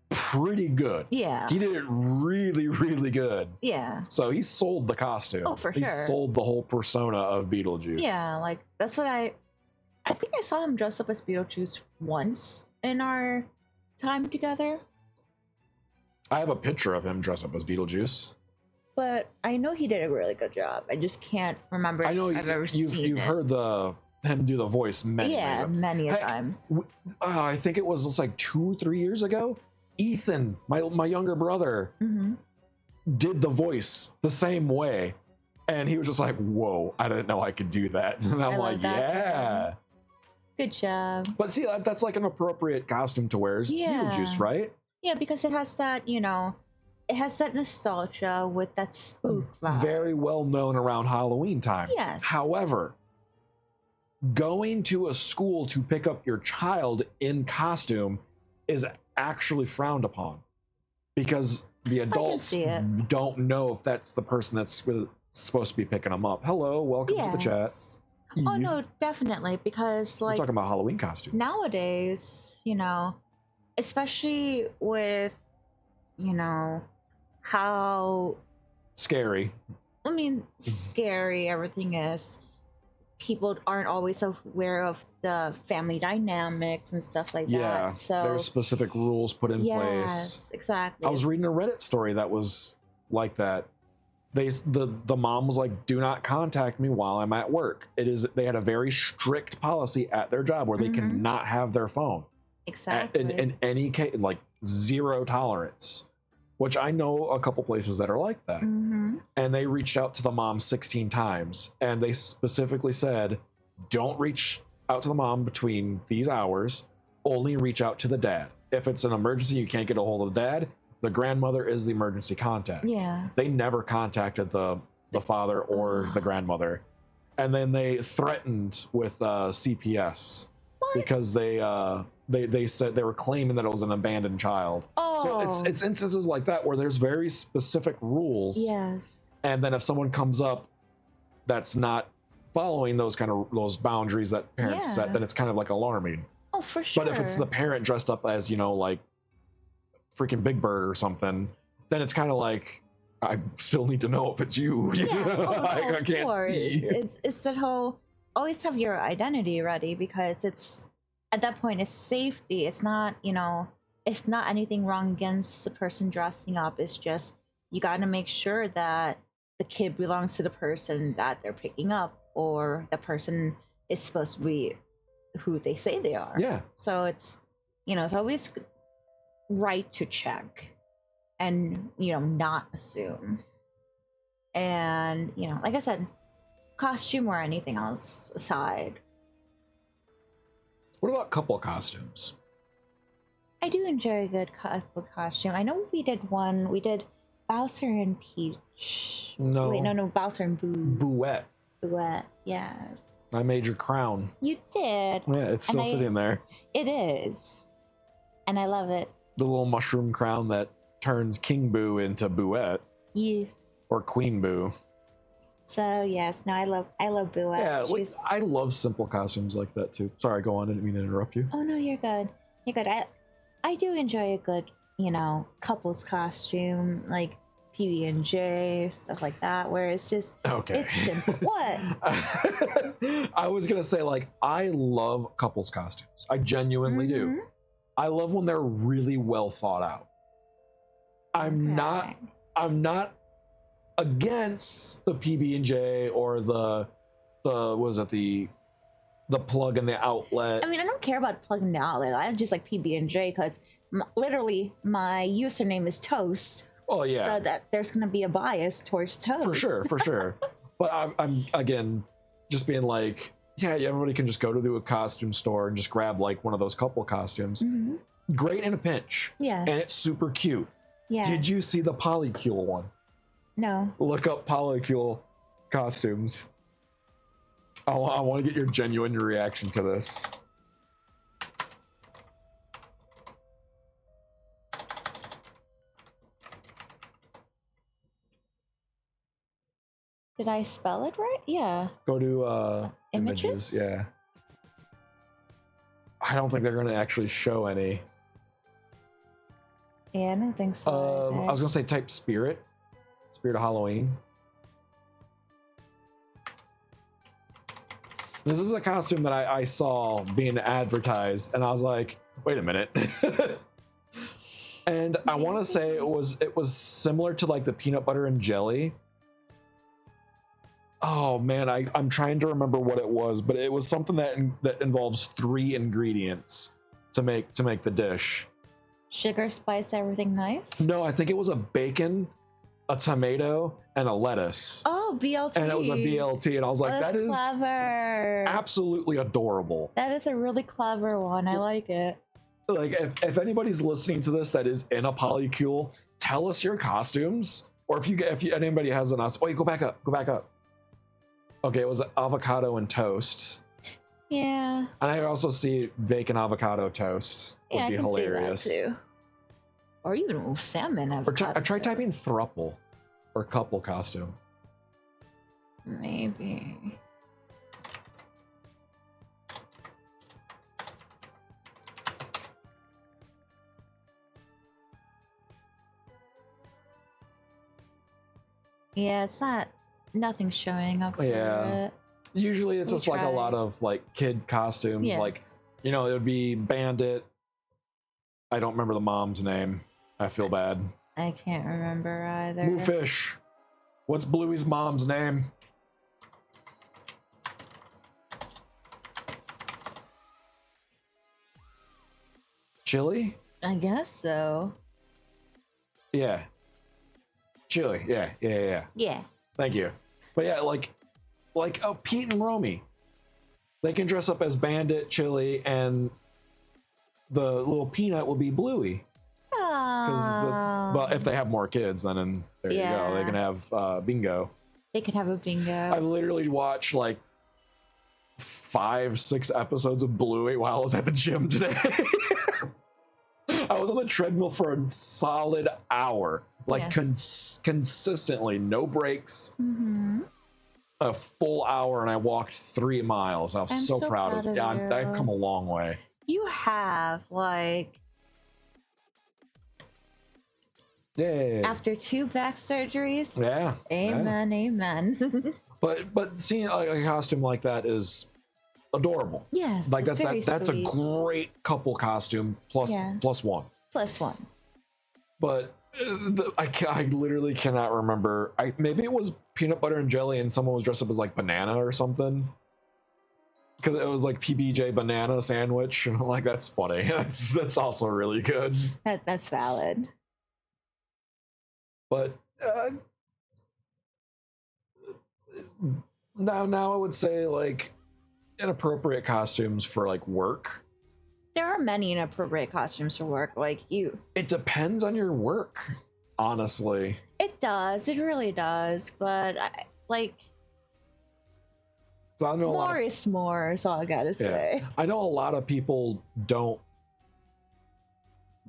pretty good. Yeah. He did it really, really good. Yeah. So he sold the costume. Oh, for sure. He sold the whole persona of Beetlejuice. Yeah, like that's what I think I saw him dress up as Beetlejuice once in our time together. I have a picture of him dressed up as Beetlejuice. But I know he did a really good job. I just can't remember if I've ever seen it. You've heard him do the voice many times. I think it was like 2-3 years ago. Ethan, my younger brother, did the voice the same way. And he was just like, whoa, I didn't know I could do that. And I'm like, yeah. Good job. But see, that's like an appropriate costume to wear is Beetlejuice, right? Yeah, because it has that, it has that nostalgia with that spook vibe. Very well known around Halloween time. Yes. However, going to a school to pick up your child in costume is actually frowned upon because the adults don't know if that's the person that's supposed to be picking them up. Hello, welcome to the chat. Oh no, definitely, because like we're talking about Halloween costumes nowadays, especially with how scary everything is. People aren't always aware of the family dynamics and stuff like that. So there's specific rules put in place. Yes, exactly. I was reading a Reddit story that was like that. The mom was like, "Do not contact me while I'm at work." They had a very strict policy at their job where they cannot have their phone. Exactly. In any case, like 0 tolerance. which I know a couple places that are like that. Mm-hmm. And they reached out to the mom 16 times, and they specifically said, don't reach out to the mom between these hours, only reach out to the dad. If it's an emergency, you can't get a hold of the dad, the grandmother is the emergency contact. Yeah. They never contacted the father or the grandmother. And then they threatened with CPS because they said they were claiming that it was an abandoned child. Oh. So it's instances like that where there's very specific rules. Yes. And then if someone comes up that's not following those boundaries that parents set, then it's kind of like alarming. Oh, for sure. But if it's the parent dressed up as, like freaking Big Bird or something, then it's kind of like, I still need to know if it's you. I can't see. It's that whole always have your identity ready, because it's at that point it's safety. It's not, it's not anything wrong against the person dressing up. It's just you got to make sure that the kid belongs to the person that they're picking up, or the person is supposed to be who they say they are. Yeah. So it's it's always right to check and not assume. And like I said, costume or anything else aside, what about couple costumes? I do enjoy a good couple costume. I know we did Bowser and Peach. No. Wait, no, Bowser and Boo. Bouette. Yes. I made your crown. You did. Yeah, it's still sitting there. It is. And I love it. The little mushroom crown that turns King Boo into Bouette. Yes. Or Queen Boo. So yes, no, I love Bouette. Yeah, I love simple costumes like that too. Sorry, go on. I didn't mean to interrupt you. Oh no, you're good. You're good. I do enjoy a good, couples costume, like PB&J, stuff like that, where it's just it's simple. What? I was gonna say, I love couples costumes. I genuinely do. I love when they're really well thought out. I'm not against the PB&J or the plug in the outlet. I mean, I don't care about plug in the outlet. I just like PB&J because literally my username is Toast. Oh yeah. So that there's gonna be a bias towards Toast. For sure. But I'm again just being like, yeah, everybody can just go to a costume store and just grab one of those couple costumes. Mm-hmm. Great in a pinch. Yeah. And it's super cute. Yeah. Did you see the polycule one? No. Look up polycule costumes. I want to get your genuine reaction to this. Did I spell it right? Yeah. Go to images. Yeah. I don't think they're going to actually show any. Yeah, I don't think so. I was going to say type Spirit of Halloween. This is a costume that I saw being advertised, and I was like, wait a minute. And I want to say it was similar to the peanut butter and jelly. Oh man, I'm trying to remember what it was, but it was something that involves 3 ingredients to make the dish. Sugar, spice, everything nice? No, I think it was a bacon, a tomato, and a lettuce. Oh, BLT. And it was a BLT, and I was like, that is clever. Absolutely adorable. That is a really clever one. I like it. If anybody's listening to this that is in a polycule, tell us your costumes, or if anybody has an us. Oh, go back up. Okay, it was avocado and toast. Yeah. And I also see bacon avocado toast. Would be hilarious. See that too. Or even salmon avocado. Or try typing thruple or couple costume. Maybe. Yeah, it's not. Nothing's showing up for it. Usually it's just a lot of kid costumes. Yes. It would be Bandit. I don't remember the mom's name. I feel bad. I can't remember either. Bluefish. What's Bluey's mom's name? Chili? I guess so. Yeah. Chili. Yeah. Yeah. Thank you. But yeah, like Pete and Romy. They can dress up as Bandit, Chili, and the little peanut will be Bluey. Well, if they have more kids, then there you go. They can have Bingo. They could have a Bingo. I literally watched like 5-6 episodes of Bluey while I was at the gym today. I was on the treadmill for a solid hour, like consistently, no breaks. Mm-hmm. A full hour, and I walked 3 miles. I was so proud of it. Yeah, I've come a long way. You have, like, yeah. After 2 back surgeries. Yeah. Amen. Yeah. Amen. but seeing a costume like that is adorable. Yes. Like that's a great couple costume plus one. Plus one. But I literally cannot remember. Maybe it was peanut butter and jelly, and someone was dressed up as like banana or something. Because it was like PBJ banana sandwich, and I'm like, that's funny. That's also really good. That's valid. But now I would say like inappropriate costumes for like work. There are many inappropriate costumes for work. Like It depends on your work, honestly. It does. It really does. But more is more. Is all I gotta say. I know a lot of people don't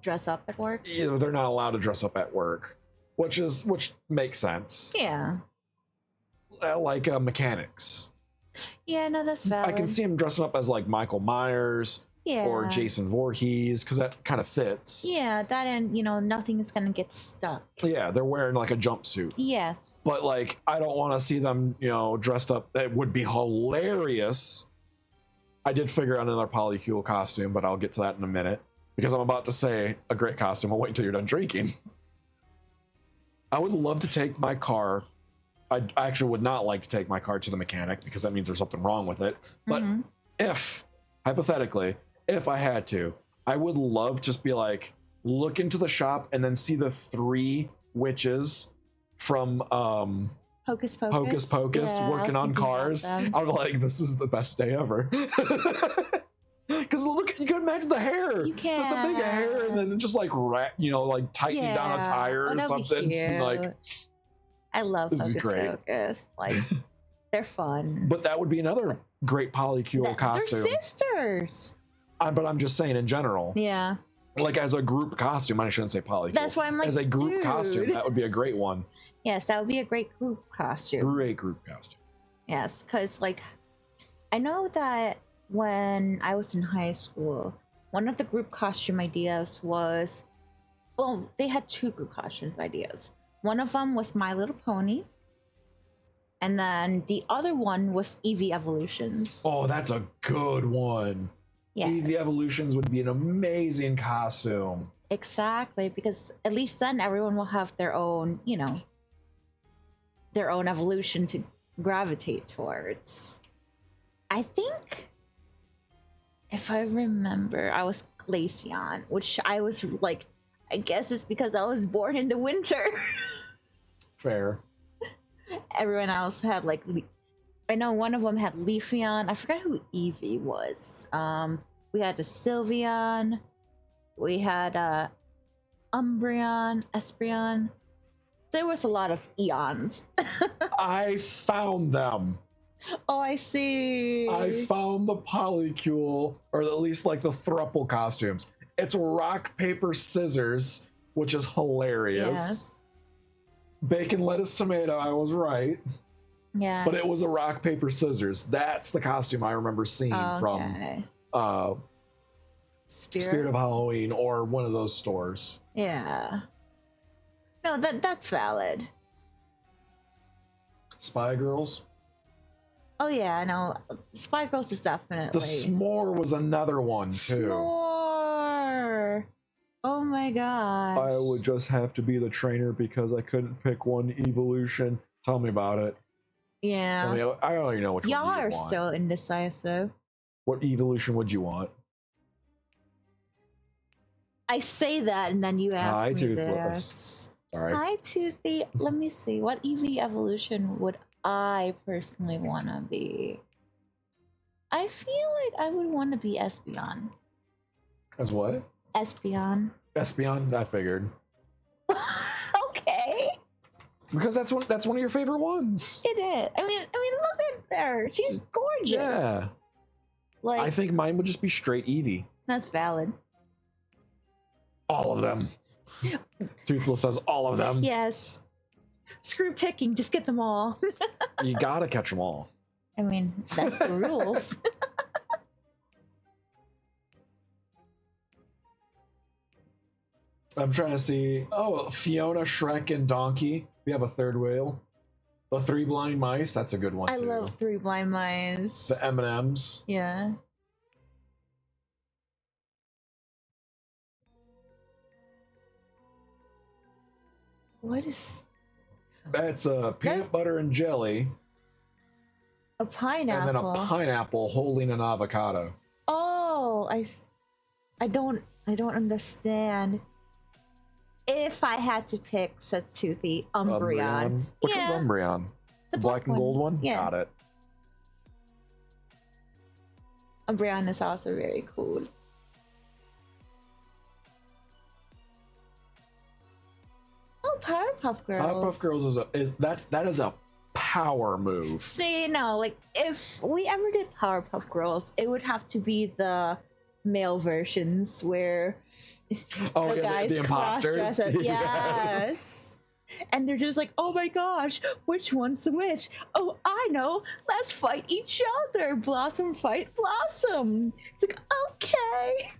dress up at work. They're not allowed to dress up at work, which makes sense. Yeah. Like mechanics. Yeah, no, that's valid. I can see him dressing up as like Michael Myers. Yeah. Or Jason Voorhees, because that kind of fits. Yeah, that and nothing's gonna get stuck. Yeah, they're wearing like a jumpsuit. Yes. But like, I don't want to see them, dressed up. That would be hilarious. I did figure out another polycule costume, but I'll get to that in a minute because I'm about to say a great costume. I'll wait until you're done drinking. I would love to take my car. I actually would not like to take my car to the mechanic because that means there's something wrong with it. But if, hypothetically, if I had to, I would love to just be like, look into the shop and then see the 3 witches from Hocus Pocus, working on cars. I'm like, this is the best day ever. Because look, you can imagine the hair. You can. The big hair, and then just like like tightening down a tire or something. Like, I love Hocus Pocus. Like, they're fun. But that would be another great polycule costume. They're sisters. But I'm just saying in general. Yeah. Like as a group costume, I shouldn't say polycule. That's why I'm like, as a group costume, that would be a great one. Yes, that would be a great group costume. Great group costume. Yes, because like, I know that when I was in high school, one of the group costume ideas was, well, they had 2 group costumes ideas. One of them was My Little Pony. And then the other one was Eevee Evolutions. Oh, that's a good one. Yes. Eevee Evolutions would be an amazing costume. Exactly, because at least then everyone will have their own, their own evolution to gravitate towards. I think, if I remember, I was Glaceon, which I was like, I guess it's because I was born in the winter. Fair. Everyone else had like, I know one of them had Leafeon. I forgot who Eevee was. We had a Sylveon. We had Umbreon, Espeon. There was a lot of eons. I found them. Oh, I see. I found the polycule, or at least like the thruple costumes. It's rock, paper, scissors, which is hilarious. Yes. Bacon, lettuce, tomato, I was right. Yeah. But it was a rock, paper, scissors. That's the costume I remember seeing from Spirit of Halloween or one of those stores. Yeah. No, that's valid. Spy Girls? Oh yeah, no. Spy Girls is definitely. The s'more was another one too. S'more! Oh my god. I would just have to be the trainer because I couldn't pick one evolution. Tell me about it. Yeah. I don't even know which one you are want. so indecisive. What evolution would you want? I say that, and then you ask Hi, me Toothless. this. Sorry. Hi, Toothy. Let me see. What EV evolution would I personally want to be? I feel like I would want to be Espeon. As what? Espeon. Espeon? I figured. Okay. Because that's one of your favorite ones. It is. I mean, look at her. She's gorgeous. Yeah. Like, I think mine would just be straight Eevee. that's valid. All of them. Toothless says all of them. Yes. Screw picking. Just get them all. You gotta catch them all. I mean, that's the rules. I'm trying to see. Oh, Fiona, Shrek, and Donkey. We have a third whale. The Three Blind Mice. That's a good one, I too. love Three Blind Mice. The M&Ms. Yeah. What is That's a peanut butter and jelly. a pineapple? And then a pineapple holding an avocado. Oh, I don't understand. If I had to pick Toothy, Umbreon. Which Yeah. one's Umbreon? The Black and gold one? Yeah. Got it. Umbreon is also very cool. Oh, Powerpuff Girls. Powerpuff Girls that is a power move. See, no, like if we ever did Powerpuff Girls, it would have to be the male versions where Oh, the yeah, guys the cross-dress imposters. it. Yes. And they're just like, oh my gosh, which one's the which? Oh, I know. Let's fight each other. Blossom fight Blossom. It's like, okay.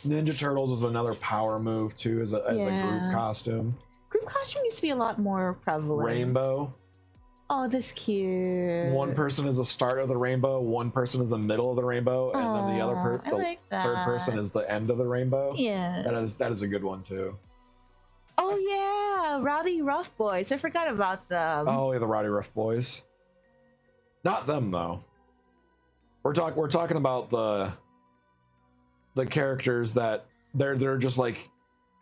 Ninja Turtles was another power move too, as a group costume. Group costume used to be a lot more prevalent. Rainbow. Oh, that's cute. One person is the start of the rainbow, one person is the middle of the rainbow, and then the other I like that. third person is the end of the rainbow. Yeah. That is a good one too. Oh yeah, Rowdy Rough Boys. I forgot about them. Oh yeah, the Rowdy Rough Boys. Not them though. We're talking about the characters that they're just like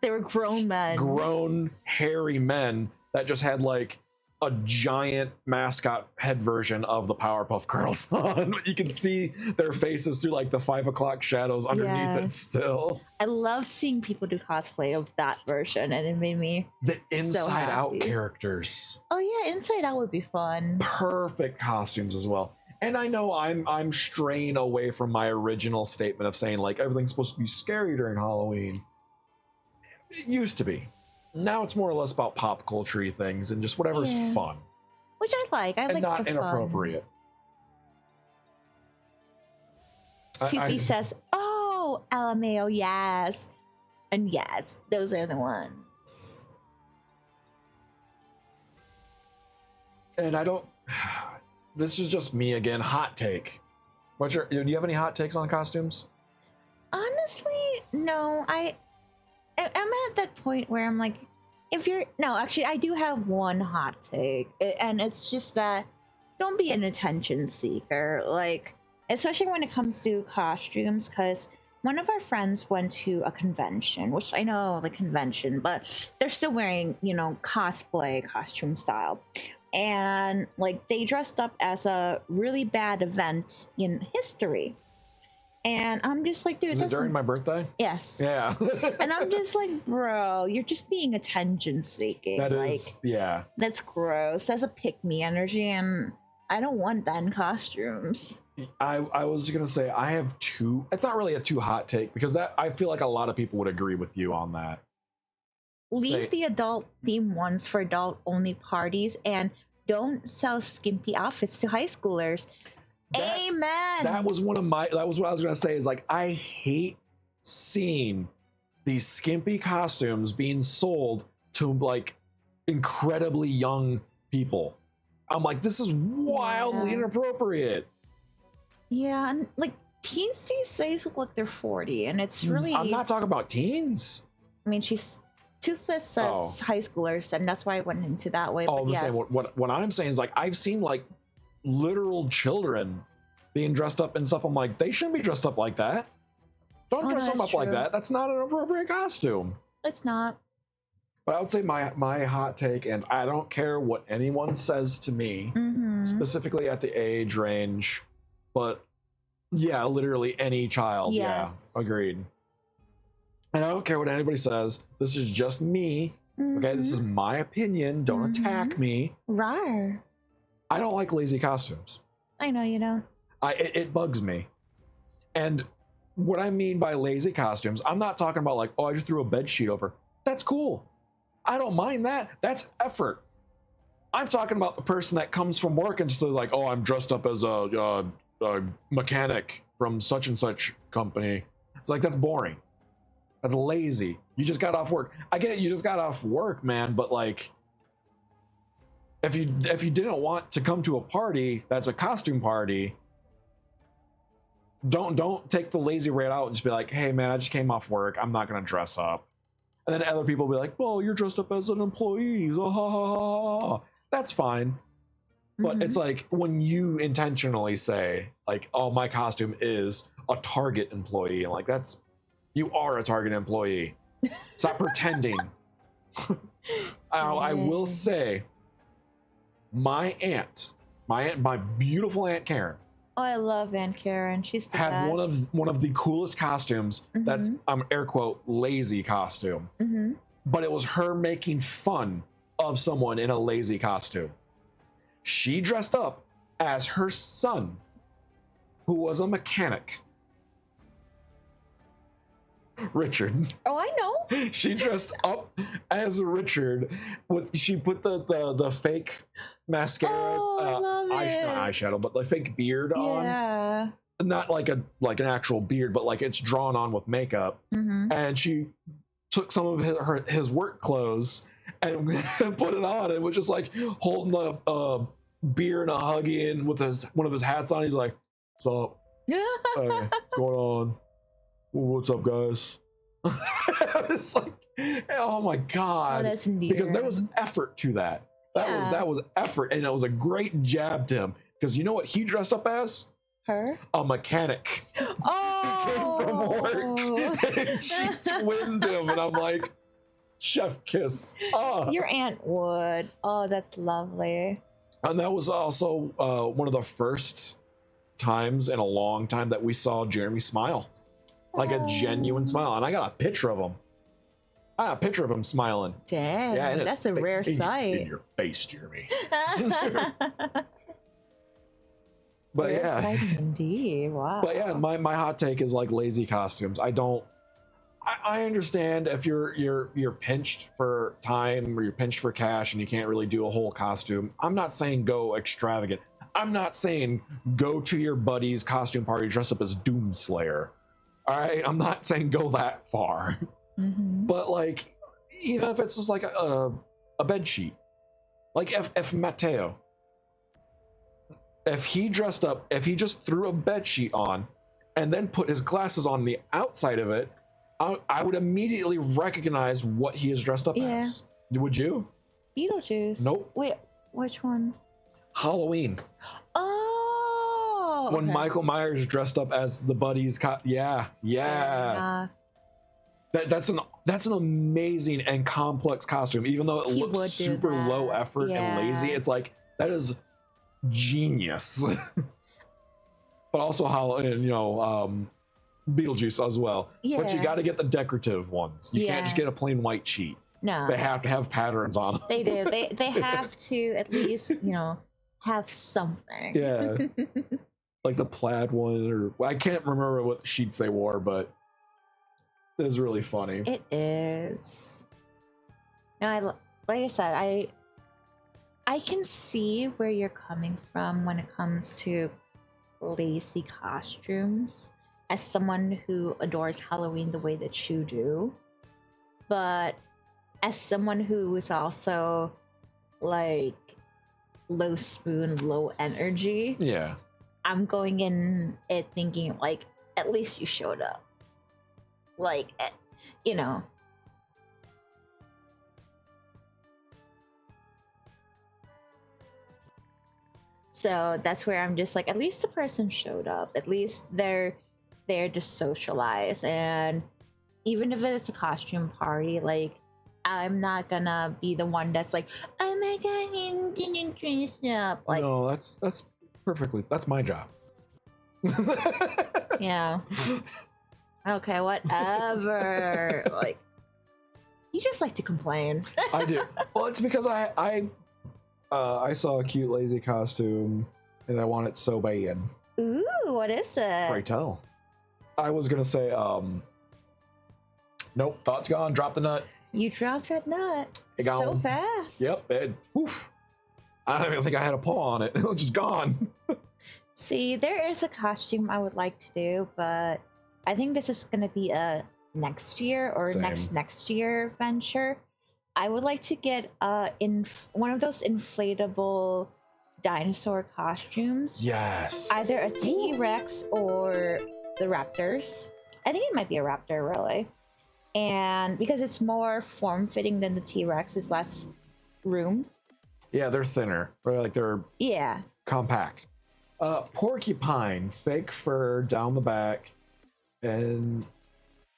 They were grown men. grown hairy men that just had like a giant mascot head version of the Powerpuff Girls on. You can see their faces through like the 5 o'clock shadows underneath it still. I loved seeing people do cosplay of that version, and it made me The Inside Out happy. characters. Oh yeah, Inside Out would be fun. Perfect costumes as well. And I know I'm straying away from my original statement of saying like everything's supposed to be scary during Halloween. It used to be. Now it's more or less about pop culture-y things and just whatever's Yeah. fun Which I like. I and like not the inappropriate. fun. Toothy says, "Oh, LMAO, yes, and yes, those are the ones." And I don't. This is just me again. Hot take. Do you have any hot takes on costumes? Honestly, no. I'm at that point where I'm like, actually, I do have one hot take, and it's just that don't be an attention seeker, like, especially when it comes to costumes, because one of our friends went to a convention, which I know the convention, but they're still wearing, cosplay costume style. And like they dressed up as a really bad event in history. And I'm just like, dude, Is it during my birthday? Yes. Yeah. And I'm just like, bro, you're just being attention seeking. That like, is, yeah. that's gross. That's a pick me energy, and I don't want that in costumes. I was gonna say I have two. It's not really a too hot take because that I feel like a lot of people would agree with you on that. Leave the adult theme ones for adult only parties, and don't sell skimpy outfits to high schoolers. Amen. That was what I was gonna say is like I hate seeing these skimpy costumes being sold to like incredibly young people. I'm like, this is wildly inappropriate. Yeah, and like teens these days look like they're 40, and it's really. I'm not talking about teens. I mean, she's Toothless says high schoolers, and that's why I went into that way. Oh, but I'm yes. saying what I'm saying is like I've seen like literal children being dressed up and stuff. I'm like, they shouldn't be dressed up like that. Don't Oh, dress no, them that's up like true. that. That's not an appropriate costume. It's not. But I would say my hot take, and I don't care what anyone says to me, Mm-hmm. specifically at the age range, but yeah, literally any child. Yes. Yeah, agreed. And I don't care what anybody says. This is just me. Okay, this is my opinion. Don't attack me. Rar. I don't like lazy costumes. I know you don't. It bugs me. And what I mean by lazy costumes, I'm not talking about like, oh, I just threw a bed sheet over. That's cool. I don't mind that. That's effort. I'm talking about the person that comes from work and just says like, oh, I'm dressed up as a mechanic from such and such company. It's like, that's boring. That's lazy. You just got off work. I get it. You just got off work, man. But like, if you didn't want to come to a party that's a costume party, don't take the lazy rate out and just be like, hey man, I just came off work. I'm not gonna dress up. And then other people will be like, well, you're dressed up as an employee. Oh, ha, ha, ha, ha. That's fine. But it's like when you intentionally say like, oh, my costume is a Target employee. And like, that's, you are a Target employee. Stop pretending. I will say my beautiful Aunt Karen, Oh, I love Aunt Karen. She's the had best. one of the coolest costumes. That's air quote lazy costume. But it was her making fun of someone in a lazy costume. She dressed up as her son, who was a mechanic. Richard. Oh, I know. She dressed up as Richard. She put the fake mascara, Oh, I love it. not eyeshadow, but the fake beard on. Yeah. Not like an actual beard, but like it's drawn on with makeup. And she took some of his work clothes and put it on, and was just like holding a beer and a huggy with one of his hats on. He's like, "What's up? Hey, what's going on? What's up, guys?" It's like, oh my god, Oh, that's neat. because there was effort to that. That was effort, and it was a great jab to him, because you know what he dressed up as? Her? A mechanic. Oh. Came from work, and she twinned him, and I'm like, chef kiss. Your aunt would. Oh, that's lovely. And that was also one of the first times in a long time that we saw Jeremy smile, like a genuine smile. And I got a picture of him. I got a picture of him smiling. Dang, Yeah, and that's a rare sight. In your face, Jeremy. But But yeah, exciting indeed. Wow. but yeah, my hot take is like lazy costumes. I understand if you're pinched for time or you're pinched for cash and you can't really do a whole costume. I'm not saying go extravagant. I'm not saying go to your buddy's costume party dressed up as Doomslayer. All right, I'm not saying go that far. But like, even if it's just like a bed sheet, like if Matteo, if he dressed up, if he just threw a bed sheet on and then put his glasses on the outside of it, I would immediately recognize what he is dressed up as. Would you? Beetlejuice. Nope. Wait, which one? Halloween. Oh. When okay. Michael Myers dressed up as the buddies. Yeah. That's an amazing and complex costume. Even though it He looks would do super that. low effort and lazy, Yeah. it's like that is genius. But also Beetlejuice as well. But you Yeah. got to get the decorative ones. You can't just get a plain white sheet. No. They have to have patterns on them. They do. They have to at least, have something. Yeah. Like the plaid one, or I can't remember what sheets they wore, but it was really funny. It is. No, like I said, I can see where you're coming from when it comes to lazy costumes, as someone who adores Halloween the way that you do. But as someone who is also like low spoon, low energy, Yeah. I'm going in it thinking like, at least you showed up. Like, So that's where I'm just like, at least the person showed up. At least they're there to socialize. And even if it's a costume party, like, I'm not gonna be the one that's like, oh my god, you didn't dress up. Like, no, that's perfectly. That's my job. yeah. Okay, whatever. Like, you just like to complain. I do. Well, it's because I saw a cute lazy costume and I want it so bad. Ooh, what is it? Pray tell. I was gonna say, nope, thought's gone. Drop the nut. You dropped that nut It so gone. fast. Yep. I don't even think I had a paw on it. It was just gone. See, there is a costume I would like to do, but I think this is going to be a next year or Same. next year venture. I would like to get one of those inflatable dinosaur costumes. Yes. Either a T-Rex or the Raptors. I think it might be a Raptor, really. And because it's more form-fitting than the T-Rex, it's less room. Yeah, they're thinner. Or like they're Yeah. compact. Porcupine, fake fur down the back, and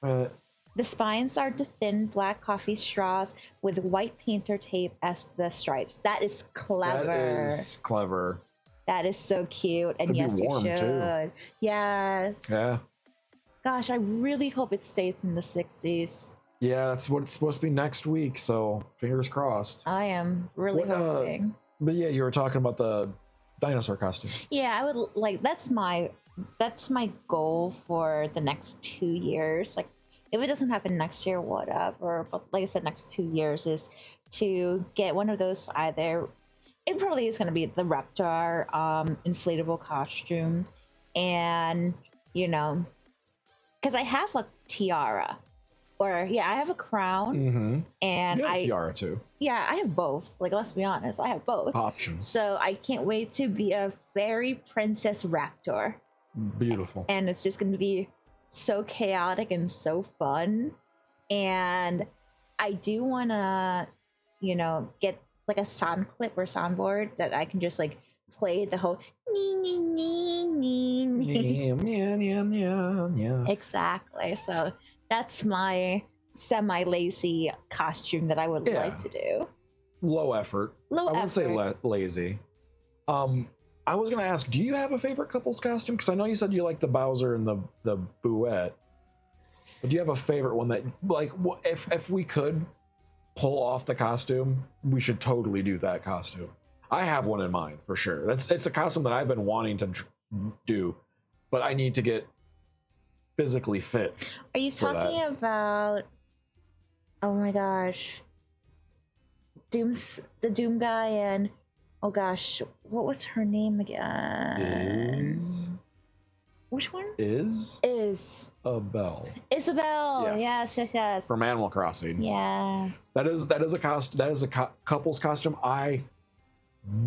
The spines are the thin black coffee straws with white painter tape as the stripes. That is clever. that is clever. That is so cute. And Could be yes, you warm, should. too. Yes. Yeah. Gosh, I really hope it stays in the 60s. Yeah, that's what it's supposed to be next week, so fingers crossed. I am really What, hoping. But yeah, you were talking about the dinosaur costume. Yeah, I would like that's my goal for the next 2 years. Like, if it doesn't happen next year, whatever. But like I said, next 2 years is to get one of those either. It probably is going to be the Raptor inflatable costume, and because I have a tiara, or I have a crown, Mm-hmm. and You have a tiara too. Yeah, I have both. Like, let's be honest, I have both. Options. So I can't wait to be a fairy princess raptor. Beautiful. And it's just going to be so chaotic and so fun. And I do want to, get like a sound clip or soundboard that I can just like play the whole nee, nee, nee, nee, nee. Yeah. Exactly. So that's my semi-lazy costume that I would like to do. Low effort. Low I wouldn't say effort. lazy. I was gonna ask, do you have a favorite couple's costume? Because I know you said you like the Bowser and the Bouette. But do you have a favorite one that, like, if we could pull off the costume, we should totally do that costume. I have one in mind for sure. It's a costume that I've been wanting to do, but I need to get physically fit. Are you talking about? Oh my gosh, the Doom guy, and oh gosh, what was her name again? Which one? Is Isabelle. Isabelle. Yes. From Animal Crossing. Yes. That is a costume. That is a couple's costume I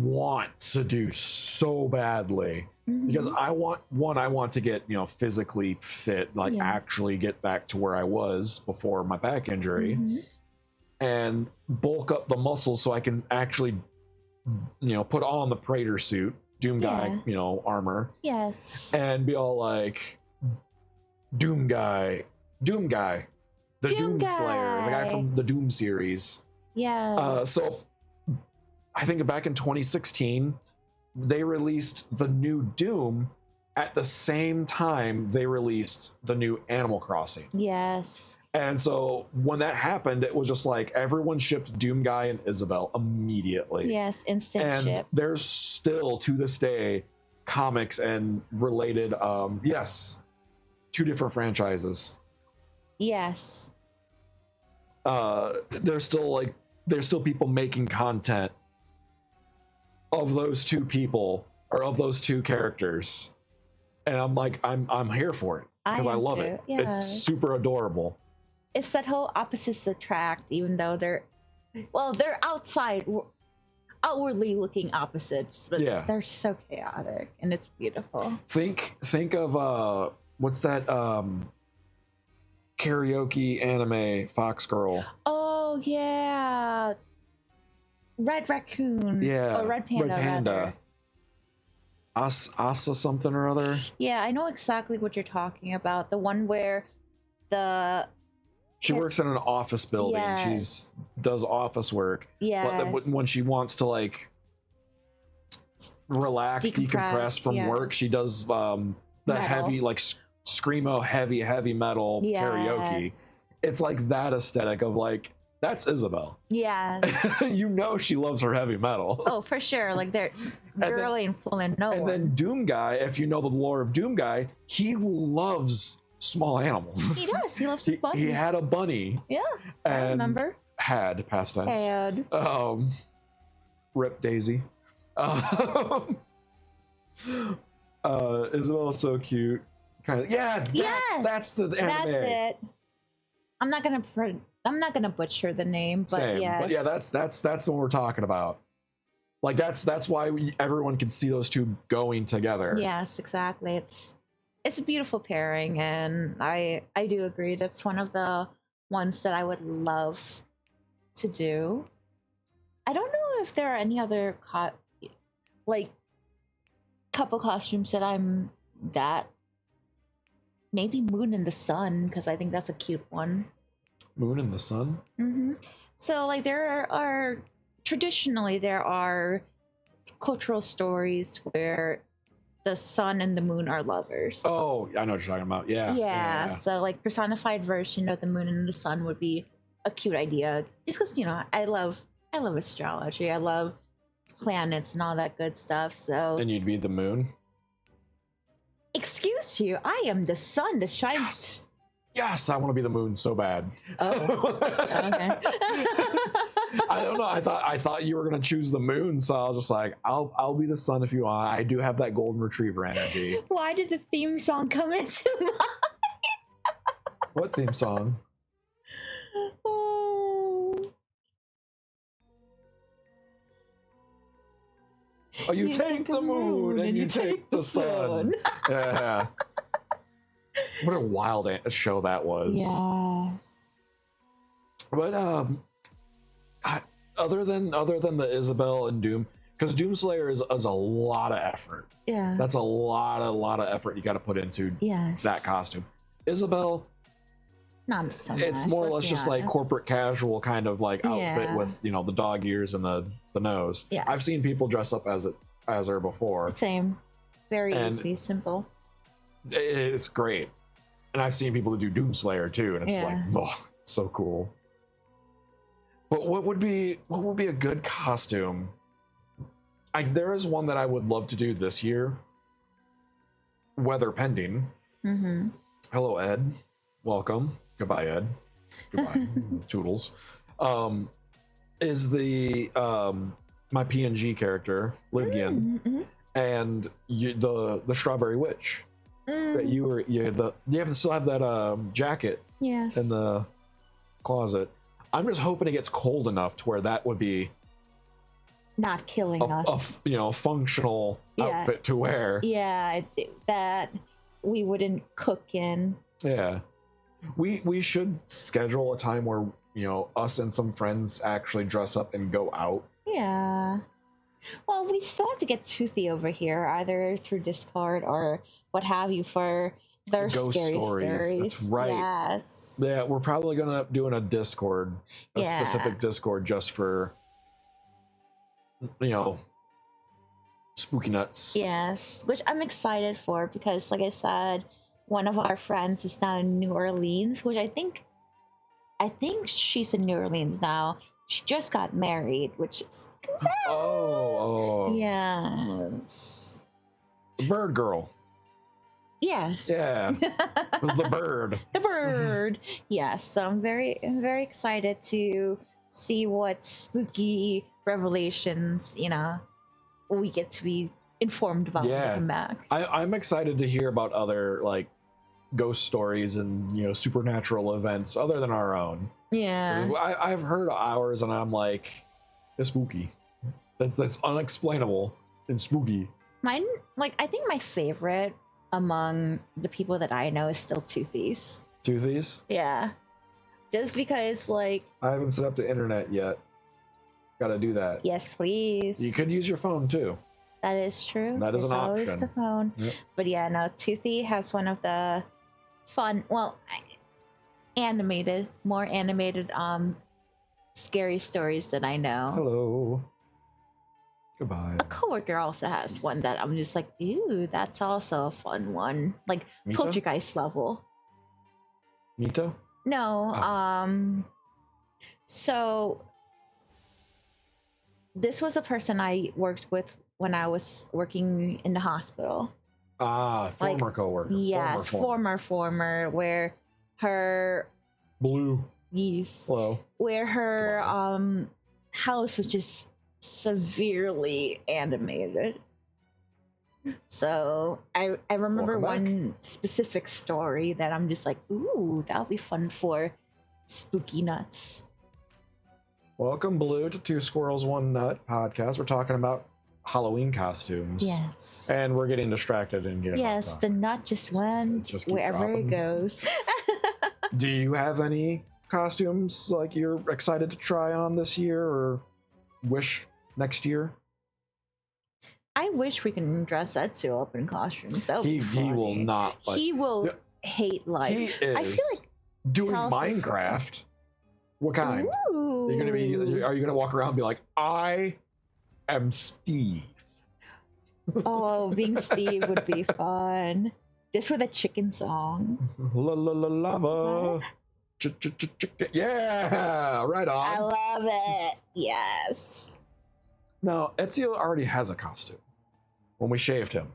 want to do so badly. Mm-hmm. Because I want to get, physically fit, like actually get back to where I was before my back injury, and bulk up the muscles so I can actually, put on the Praetor suit, Doom guy, armor. Yes. And be all like, Doom guy, the Doom Slayer, the guy from the Doom series. Yeah. So I think back in 2016, they released the new Doom at the same time they released the new Animal Crossing. Yes. And so when that happened, it was just like everyone shipped Doom Guy and Isabelle immediately. Yes, instant ship. There's still to this day comics and related, two different franchises. Yes. There's still people making content of those two people or of those two characters, and I'm like, I'm here for it because I love it. Yes. It's super adorable. It's that whole opposites attract, even though they're outwardly looking opposites, but they're so chaotic and it's beautiful. Think of what's that karaoke anime Fox Girl? Oh yeah, Red Raccoon. Yeah, or Red Panda. Red Panda. Asa something or other. Yeah, I know exactly what you're talking about. The one where the She works in an office building. Yes. She's does office work. But then yes, when she wants to like relax, decompress from work, she does the Metal. heavy like screamo heavy metal karaoke. Yes. It's like that aesthetic of like that's Isabel. Yeah. You know she loves her heavy metal. Oh, for sure. Like they're girly and full and no. And then Doom Guy, if you know the lore of Doom Guy, he loves small animals. He does. He loves his bunny. He had a bunny. Yeah. I And remember. Had past tense. And Rip Daisy. Isabel's so cute. Kind of. Yeah. That's the anime. That's it. I'm not gonna butcher the name, but Same. yes. But yeah, that's the one we're talking about. Like that's why everyone can see those two going together. Yes, exactly. It's a beautiful pairing, and I do agree. That's one of the ones that I would love to do. I don't know if there are any other couple costumes that I'm that. Maybe Moon and the Sun, because I think that's a cute one. Moon and the Sun. Mm-hmm. So like there are cultural stories where the sun and the moon are lovers. Oh, I know what you're talking about. Yeah. So like personified version of the moon and the sun would be a cute idea. Just because I love astrology. I love planets and all that good stuff. So And you'd be the moon. excuse you, I am the sun that shines. Yes, I want to be the moon so bad. Oh, okay. I don't know. I thought you were gonna choose the moon, so I was just like, I'll be the sun if you want. I do have that golden retriever energy. Why did the theme song come into mind? What theme song? Oh. Oh, you take the moon and you take the sun. Yeah. What a wild show that was. Yeah. But other than the Isabel and Doom, because Doomslayer is a lot of effort. Yeah. That's a lot of effort you got to put into that costume. Isabel, Not so much. it's more or let's less be just like honest. corporate casual kind of like outfit Yeah. with the dog ears and the nose. Yes. I've seen people dress up as her before. Same. Very And- easy, simple. It's great. And I've seen people do Doomslayer too, and it's just like, oh, so cool. But what would be a good costume? There is one that I would love to do this year, weather pending. Mm-hmm. Hello, Ed. Welcome. Goodbye, Ed. Goodbye. Toodles. Is the my PNG character, Livian, Mm-hmm. and the Strawberry Witch. That you have to still have that jacket Yes. in the closet. I'm just hoping it gets cold enough to where that would be Not killing us. a functional outfit to wear. Yeah, that we wouldn't cook in. Yeah. We should schedule a time where us and some friends actually dress up and go out. Yeah. Well, we still have to get Toothy over here, either through Discord or what have you, for their Ghost scary stories. That's right. Yes. Yeah, we're probably gonna do a Discord, a specific Discord just for spooky nuts. Yes, which I'm excited for because, like I said, one of our friends is now in New Orleans, which I think she's in New Orleans now. She just got married, which is Oh. yes. Bird girl. Yes. Yeah. The bird. The bird. Yes. So I'm very excited to see what spooky revelations, we get to be informed about when we come back. I'm excited to hear about other like ghost stories and supernatural events other than our own. Yeah. I've heard ours and I'm like, it's spooky. That's unexplainable and spooky. Mine, I think my favorite among the people that I know is still Toothies. Toothies? Yeah. Just because, I haven't set up the internet yet. Gotta do that. yes, please. You could use your phone too. That is true. That is There's an always option. the phone. Yep. But yeah, no, Toothy has one of the fun, more animated, scary stories that I know. Hello. Goodbye. A coworker also has one that I'm just like, ew, that's also a fun one. Like Mita? poltergeist level. Mito? No, Oh. so this was a person I worked with when I was working in the hospital. Former Like, coworker. Yes, former, where her Blue. yes, Hello. where her house was just severely animated. So I remember Welcome back. one specific story that I'm just like, ooh, that'll be fun for spooky nuts. Welcome, Blue, to Two Squirrels, One Nut podcast. We're talking about Halloween costumes. Yes. And we're getting distracted and getting Yes, off the topic. nut just went Just keep wherever dropping. it goes. Do you have any costumes like you're excited to try on this year or wish next year? I wish we can dress Etsu up in costumes. That would be He will funny. not. Like, He will Yeah. hate life. he is I feel like doing House of Minecraft. What kind? ooh. Are you gonna walk around and be like, I am Steve? Oh, being Steve would be fun. Just for the chicken song. La la la lava. Yeah, right I on. love it. Yes. Now, Ezio already has a costume when we shaved him.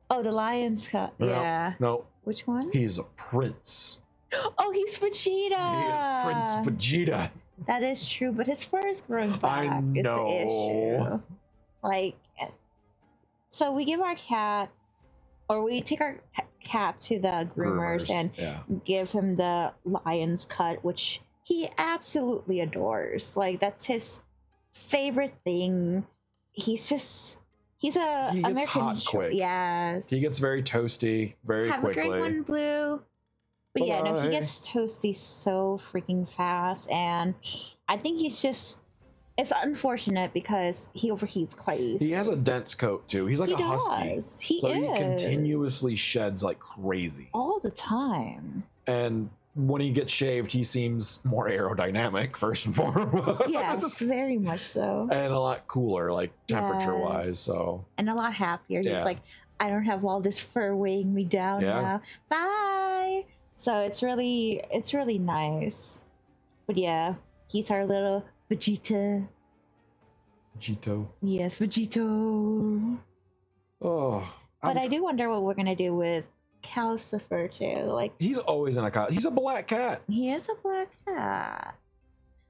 Oh, the lion's cut. No, Yeah. No, Which one? he's a prince. Oh, he's Vegeta. He is Prince Vegeta. That is true, but his fur is growing back. I Is the know. issue. Like, so we give our cat, or we take our cat to the groomers and yeah. give him the lion's cut, which he absolutely adores. Like, that's his favorite thing. He's a He gets American hot quick. Yes. He gets very toasty very Have quickly. a great one, Blue. But yeah, no, he Bye-bye. gets toasty so freaking fast, and I think it's unfortunate because he overheats quite easily. He has a dense coat too. He's like He a husky. does. He so is. he continuously sheds like crazy. all the time. And when he gets shaved, he seems more aerodynamic, first and foremost. Yes, very much so. And a lot cooler, like temperature wise. Yes. So And a lot happier. He's Yeah. like, I don't have all this fur weighing me down Yeah. now. Bye. So it's really nice. But yeah, he's our little Vegeta. Vegito. Yes, Vegito. Oh, But I do wonder what we're gonna do with Calcifer too. Like, he's always in a cat. He's a black cat. he is a black cat.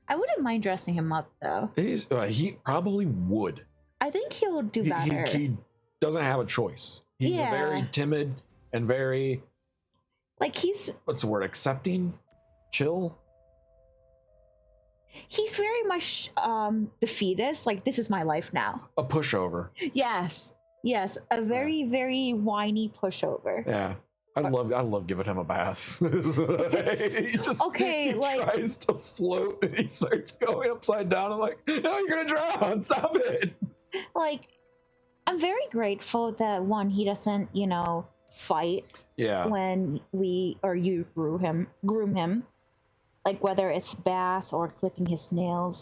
I wouldn't mind dressing him up though. He probably would. I think he'll do better. He doesn't have a choice. He's Yeah. very timid and very, Like what's the word, accepting, chill. he's very much defeatist. Like, this is my life now. A pushover. Yes, a very very whiny pushover. Yeah. I love giving him a bath. He just, Okay, he like- tries to float and he starts going upside down. I'm like, no, you're gonna drown. Stop it. Like, I'm very grateful that one, he doesn't, fight Yeah. when you groom him. Like, whether it's bath or clipping his nails,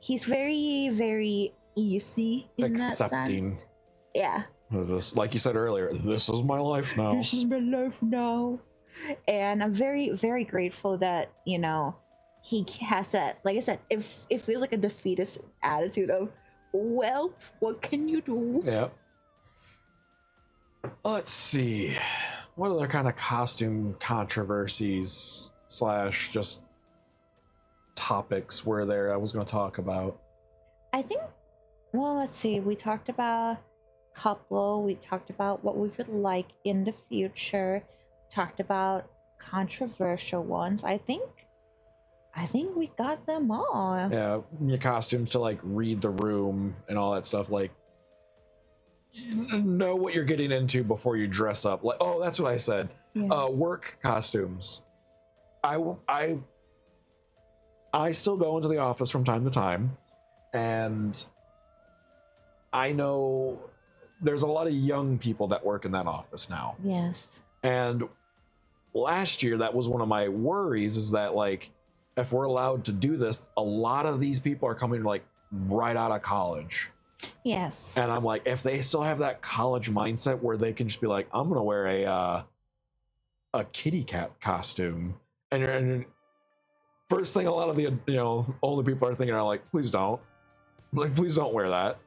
he's very very easy in Accepting. that sense. Yeah. This, like you said earlier, this is my life now. This is my life now. And I'm very, very grateful that, he has that, like I said, if it feels like a defeatist attitude of, well, what can you do? Yeah. Let's see. What other kind of costume controversies / just topics were there I was going to talk about? I think, well, let's see. We talked about couple. We talked about what we would like in the future. Talked about controversial ones. I think we got them all. Yeah, your costumes to like read the room and all that stuff. Like, know what you're getting into before you dress up. Like, oh, that's what I said. Yes. Work costumes. I still go into the office from time to time, and I know there's a lot of young people that work in that office now. Yes. And last year, that was one of my worries, is that like, if we're allowed to do this, a lot of these people are coming like right out of college. Yes. And I'm like, if they still have that college mindset where they can just be like, I'm gonna wear a kitty cat costume, and first thing a lot of the older people are thinking are like, please don't wear that.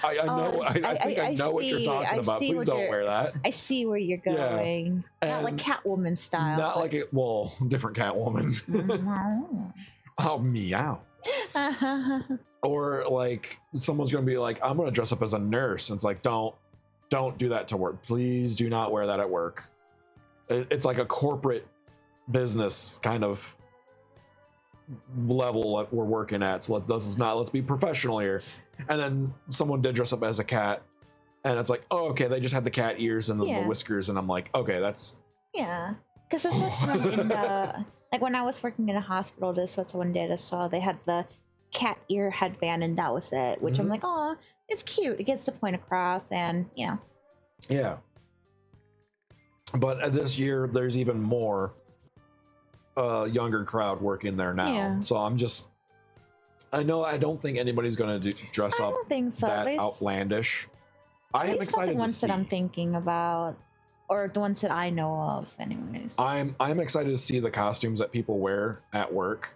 I know I think I know what you're talking about. Please don't wear that. I see where you're going. Yeah. Not like Catwoman style. Not like it. Well, different Catwoman. Oh, meow. Or like someone's gonna be like, I'm gonna dress up as a nurse, and it's like, don't do that to work. Please do not wear that at work. It's like a corporate business kind of level that we're working at. So let's be professional here. And then someone did dress up as a cat, and it's like, oh, okay, they just had the cat ears and the whiskers, and I'm like, okay, that's because that's what someone in the like when I was working in a hospital, this what someone did. I saw they had the cat ear headband, and that was it. Which I'm like, oh, it's cute. It gets the point across, and yeah. But this year, there's even more younger crowd working there now. Yeah. So I don't think anybody's going to dress up I don't think so. that At least, outlandish. I am not excited the ones to see. that I'm thinking about, or the ones that I know of, anyways. I'm excited to see the costumes that people wear at work.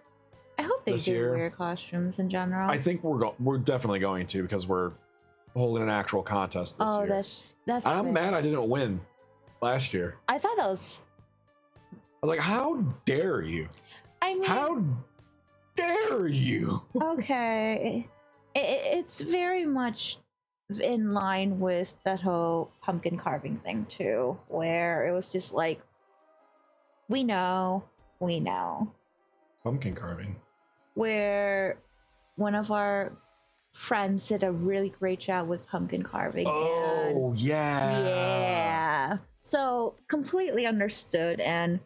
I hope they this do year. wear costumes in general. I think we're definitely going to, because we're holding an actual contest this year. That's. I'm good. mad I didn't win last year. I thought that was. I was like, how dare you? I mean, How dare you? okay, it's very much in line with that whole pumpkin carving thing too, where it was just like, we know. Pumpkin carving. Where one of our friends did a really great job with pumpkin carving. Oh, yeah. Yeah. So completely understood, and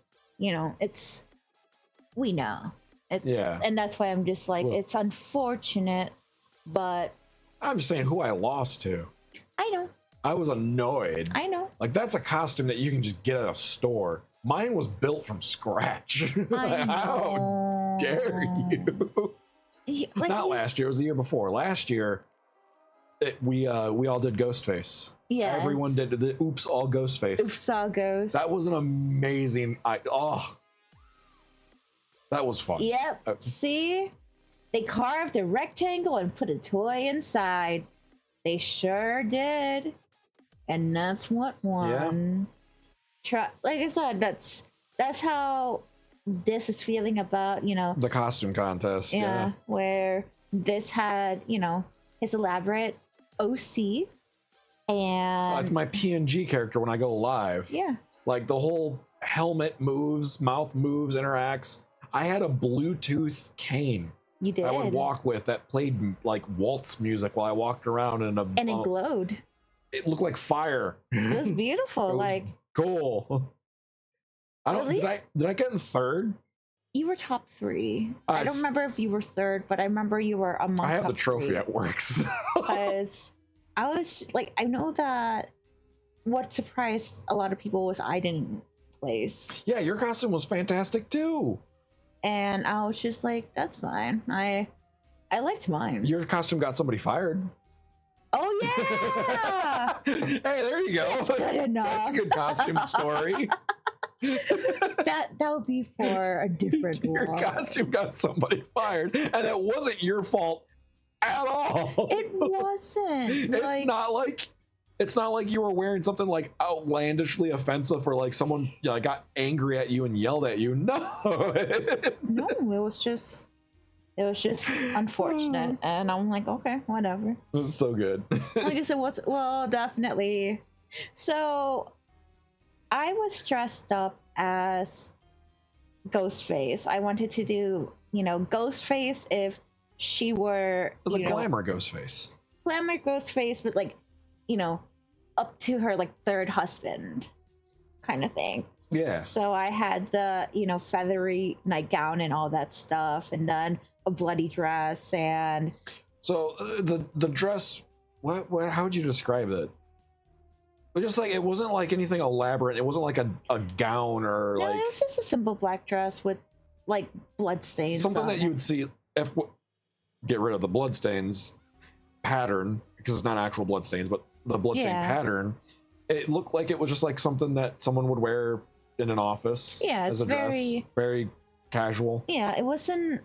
we know. And that's why I'm just like, it's unfortunate, but I'm just saying who I lost to. I know. I was annoyed. I know. Like, that's a costume that you can just get at a store. Mine was built from scratch. I know. How dare you? Like, Not last year, it was the year before. Last year, we all did Ghostface. Yeah. Everyone did the Oops All Ghostface. Oops All Ghost. That was an amazing. That was fun. Yep. See? They carved a rectangle and put a toy inside. They sure did. And that's what won. Yeah. Like I said, that's how this is feeling about, the costume contest. Yeah. Where this had, his elaborate OC. And that's my PNG character when I go live. Yeah. Like the whole helmet moves, mouth moves, interacts. I had a Bluetooth cane. You did. I would walk with that played like waltz music while I walked around and it glowed. It looked like fire. It was beautiful. It was like cool. Did I get in third? You were top 3. I don't remember if you were third, but I remember you were among. I have the trophy at work. Because I was like, I know that what surprised a lot of people was I didn't place. Yeah, your costume was fantastic too. And I was just like, that's fine. I liked mine. Your costume got somebody fired. Oh yeah! Hey, there you go. That's good enough. That's a good costume story. that would be for a different Your one. costume got somebody fired, and it wasn't your fault at all. It wasn't. It's not like you were wearing something like outlandishly offensive, or like someone got angry at you and yelled at you. No. No, it was just unfortunate, and I'm like, okay, whatever. This is so good. Like I said, definitely. So I was dressed up as Ghostface. I wanted to do, Ghostface if she were. It was a glamour Ghostface. Glamour Ghostface, but like, up to her like third husband kind of thing. Yeah. So I had the, feathery nightgown and all that stuff, and then a bloody dress. And so the dress what how would you describe it? But just like, it wasn't like anything elaborate. It wasn't like a gown or No, like it was just a simple black dress with like blood stains. something on that it. you would see if get rid of the bloodstains pattern, because it's not actual bloodstains, but the bloodstain pattern. It looked like it was just like something that someone would wear in an office. Yeah, as it's a dress. Very casual. Yeah, it wasn't,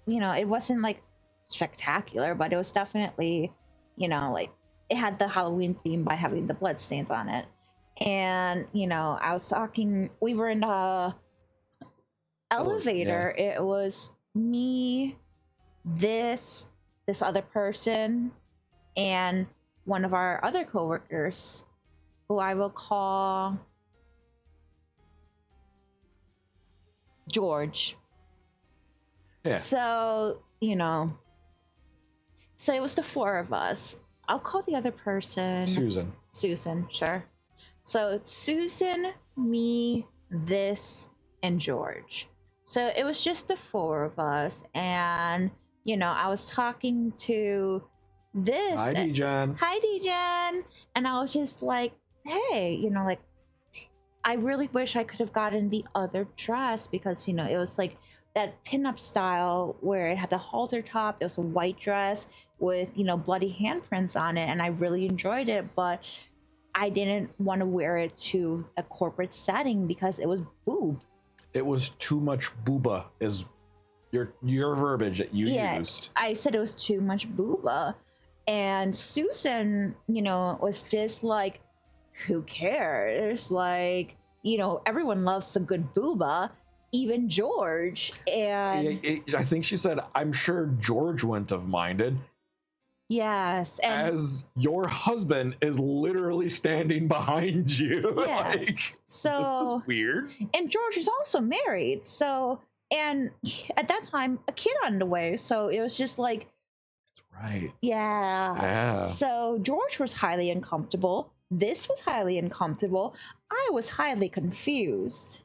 it wasn't like spectacular, but it was definitely, like it had the Halloween theme by having the bloodstains on it. And, I was talking, we were in the elevator. Yeah. It was me, this other person, and one of our other coworkers, who I will call George. Yeah. So, so it was the four of us. I'll call the other person Susan, sure. So it's Susan, me, this, and George. So it was just the four of us. And, I was talking to this. Hi, D-Jen. Hi, D-Jen. And I was just like, hey, like, I really wish I could have gotten the other dress because, it was like that pinup style where it had the halter top. It was a white dress with, bloody handprints on it. And I really enjoyed it, but I didn't want to wear it to a corporate setting because it was boob. It was too much booba is your verbiage that you used. I said it was too much booba. And Susan, was just like, who cares? Like, everyone loves a good booba, even George. And I think she said, I'm sure George wouldn't have minded. Yes. And as your husband is literally standing behind you. Yes. Like, so this is weird. And George is also married. So, and at that time, a kid on the way. So it was just like, right. Yeah. So George was highly uncomfortable. This was highly uncomfortable. I was highly confused.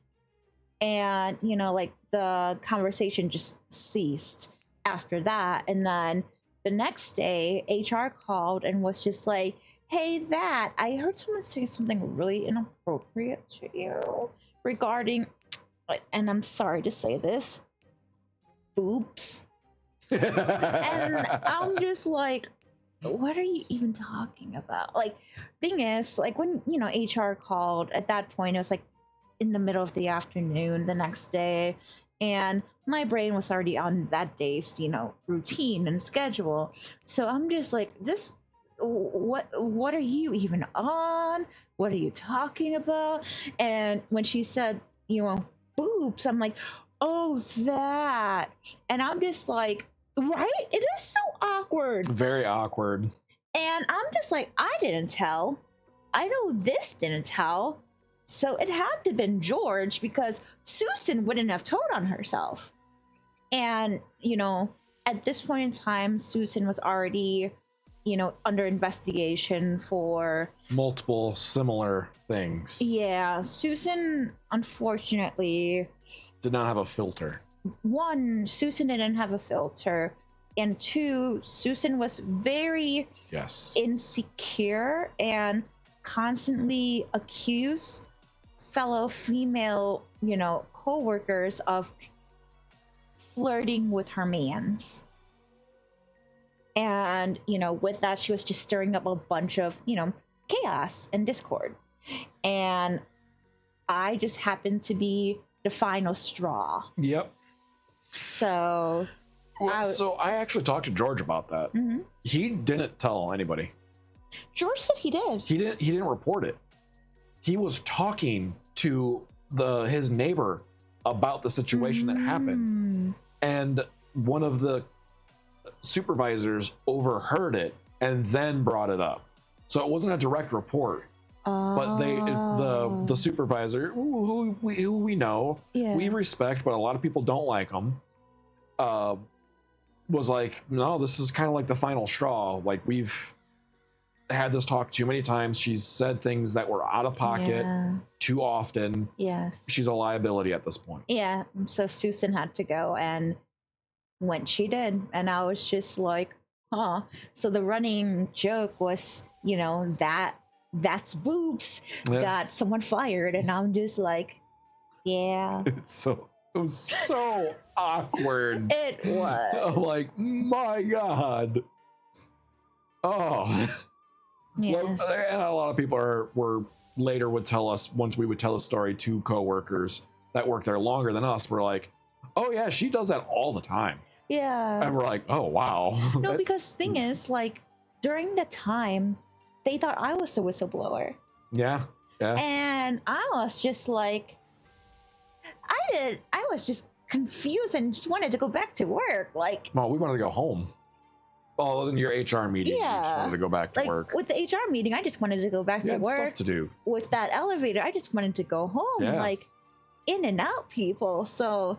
And, like the conversation just ceased after that. And then the next day, HR called and was just like, hey, I heard someone say something really inappropriate to you regarding, and I'm sorry to say this, boobs. And I'm just like, what are you even talking about? Like, thing is, like when, HR called at that point, it was like in the middle of the afternoon the next day. And my brain was already on that day's, routine and schedule. So I'm just like, what are you even on? What are you talking about? And when she said, boobs, I'm like, oh, that. And I'm just like, right? It is so awkward. Very awkward. And I'm just like, I didn't tell. I know this didn't tell. So it had to have been George because Susan wouldn't have told on herself. And, at this point in time, Susan was already, under investigation for multiple similar things. Yeah, Susan, unfortunately, did not have a filter. One, Susan didn't have a filter. And two, Susan was very insecure and constantly accused fellow female, co-workers of flirting with her mans. And, with that, she was just stirring up a bunch of, chaos and discord. And I just happened to be the final straw. Yep. So... so I actually talked to George about that. Mm-hmm. He didn't tell anybody. George said he did. He didn't report it. He was talking to his neighbor about the situation that happened, and one of the supervisors overheard it and then brought it up. So it wasn't a direct report, but the supervisor, who we know, we respect, but a lot of people don't like him, was like, no, this is kind of like the final straw. Like, we've had this talk too many times. She's said things that were out of pocket too often. Yes. She's a liability at this point. Yeah. So Susan had to go, and when she did, and I was just like, huh. So the running joke was, that's boobs Yeah. got someone fired, and I'm just like, yeah, It was so awkward. it I'm was. like, my God. Oh. Yes. And a lot of people were later would tell us, once we would tell a story to coworkers that work there longer than us, we're like, oh yeah, she does that all the time. Yeah. And we're like, oh wow. No, That's- because thing is, like, during the time, they thought I was the whistleblower. yeah. And I was just like, I was just confused and just wanted to go back to work. Like, Well, we wanted to go home. Oh, in your HR meeting, you just Yeah. wanted to go back to like work. with the HR meeting, I just wanted to go back You to had stuff work. to do. With that elevator, I just wanted to go home. Yeah. Like, in and out people. So,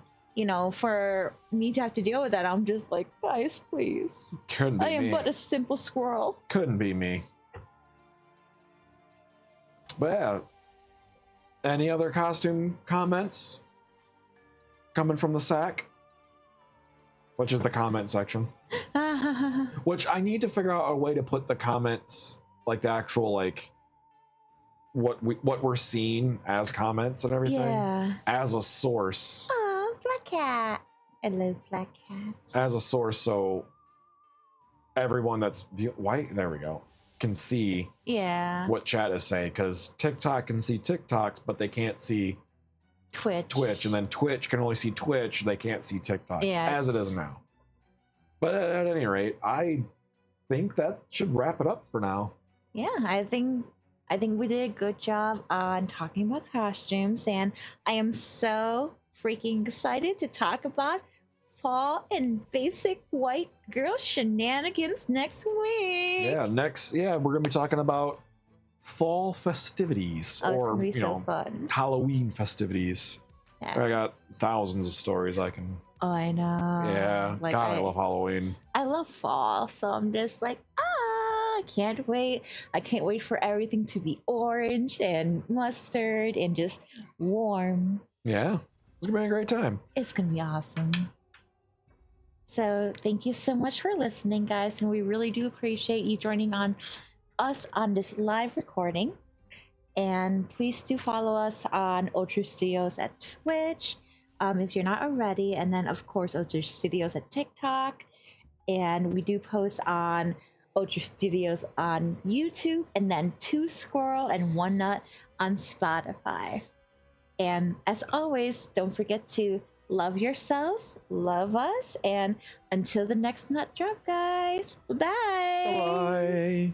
for me to have to deal with that, I'm just like, guys, please. Couldn't be I am me. but a simple squirrel. Couldn't be me. But yeah. Any other costume comments coming from the sack? Which is the comment section. Which I need to figure out a way to put the comments, like the actual, like what we're seeing as comments and everything, Yeah. as a source. Oh, black cat. I love black cats. As a source, so everyone that's there we go, can see Yeah. what chat is saying, because TikTok can see TikToks, but they can't see Twitch, and then Twitch can only see Twitch, they can't see TikToks, Yeah, as it it's- is now. But at any rate, I think that should wrap it up for now. Yeah, I think we did a good job on talking about costumes, and I am so freaking excited to talk about fall and basic white girl shenanigans next week. Yeah, we're gonna be talking about fall festivities, Oh, it's or gonna be so fun. Halloween festivities. Yeah. I got thousands of stories I can. Oh, I know. Yeah, Like, God, I love Halloween. I love fall, so I'm just like, I can't wait. I can't wait for everything to be orange and mustard and just warm. Yeah, it's gonna be a great time. It's gonna be awesome. So thank you so much for listening, guys, and we really do appreciate you joining us on this live recording. And please do follow us on Ultra Studios at Twitch, if you're not already, and then of course Ultra Studios at TikTok. And we do post on Ultra Studios on YouTube, and then 2 Squirrel and 1 Nut on Spotify. And as always, don't forget to love yourselves, love us, and until the next nut drop, guys. Bye-bye. Bye.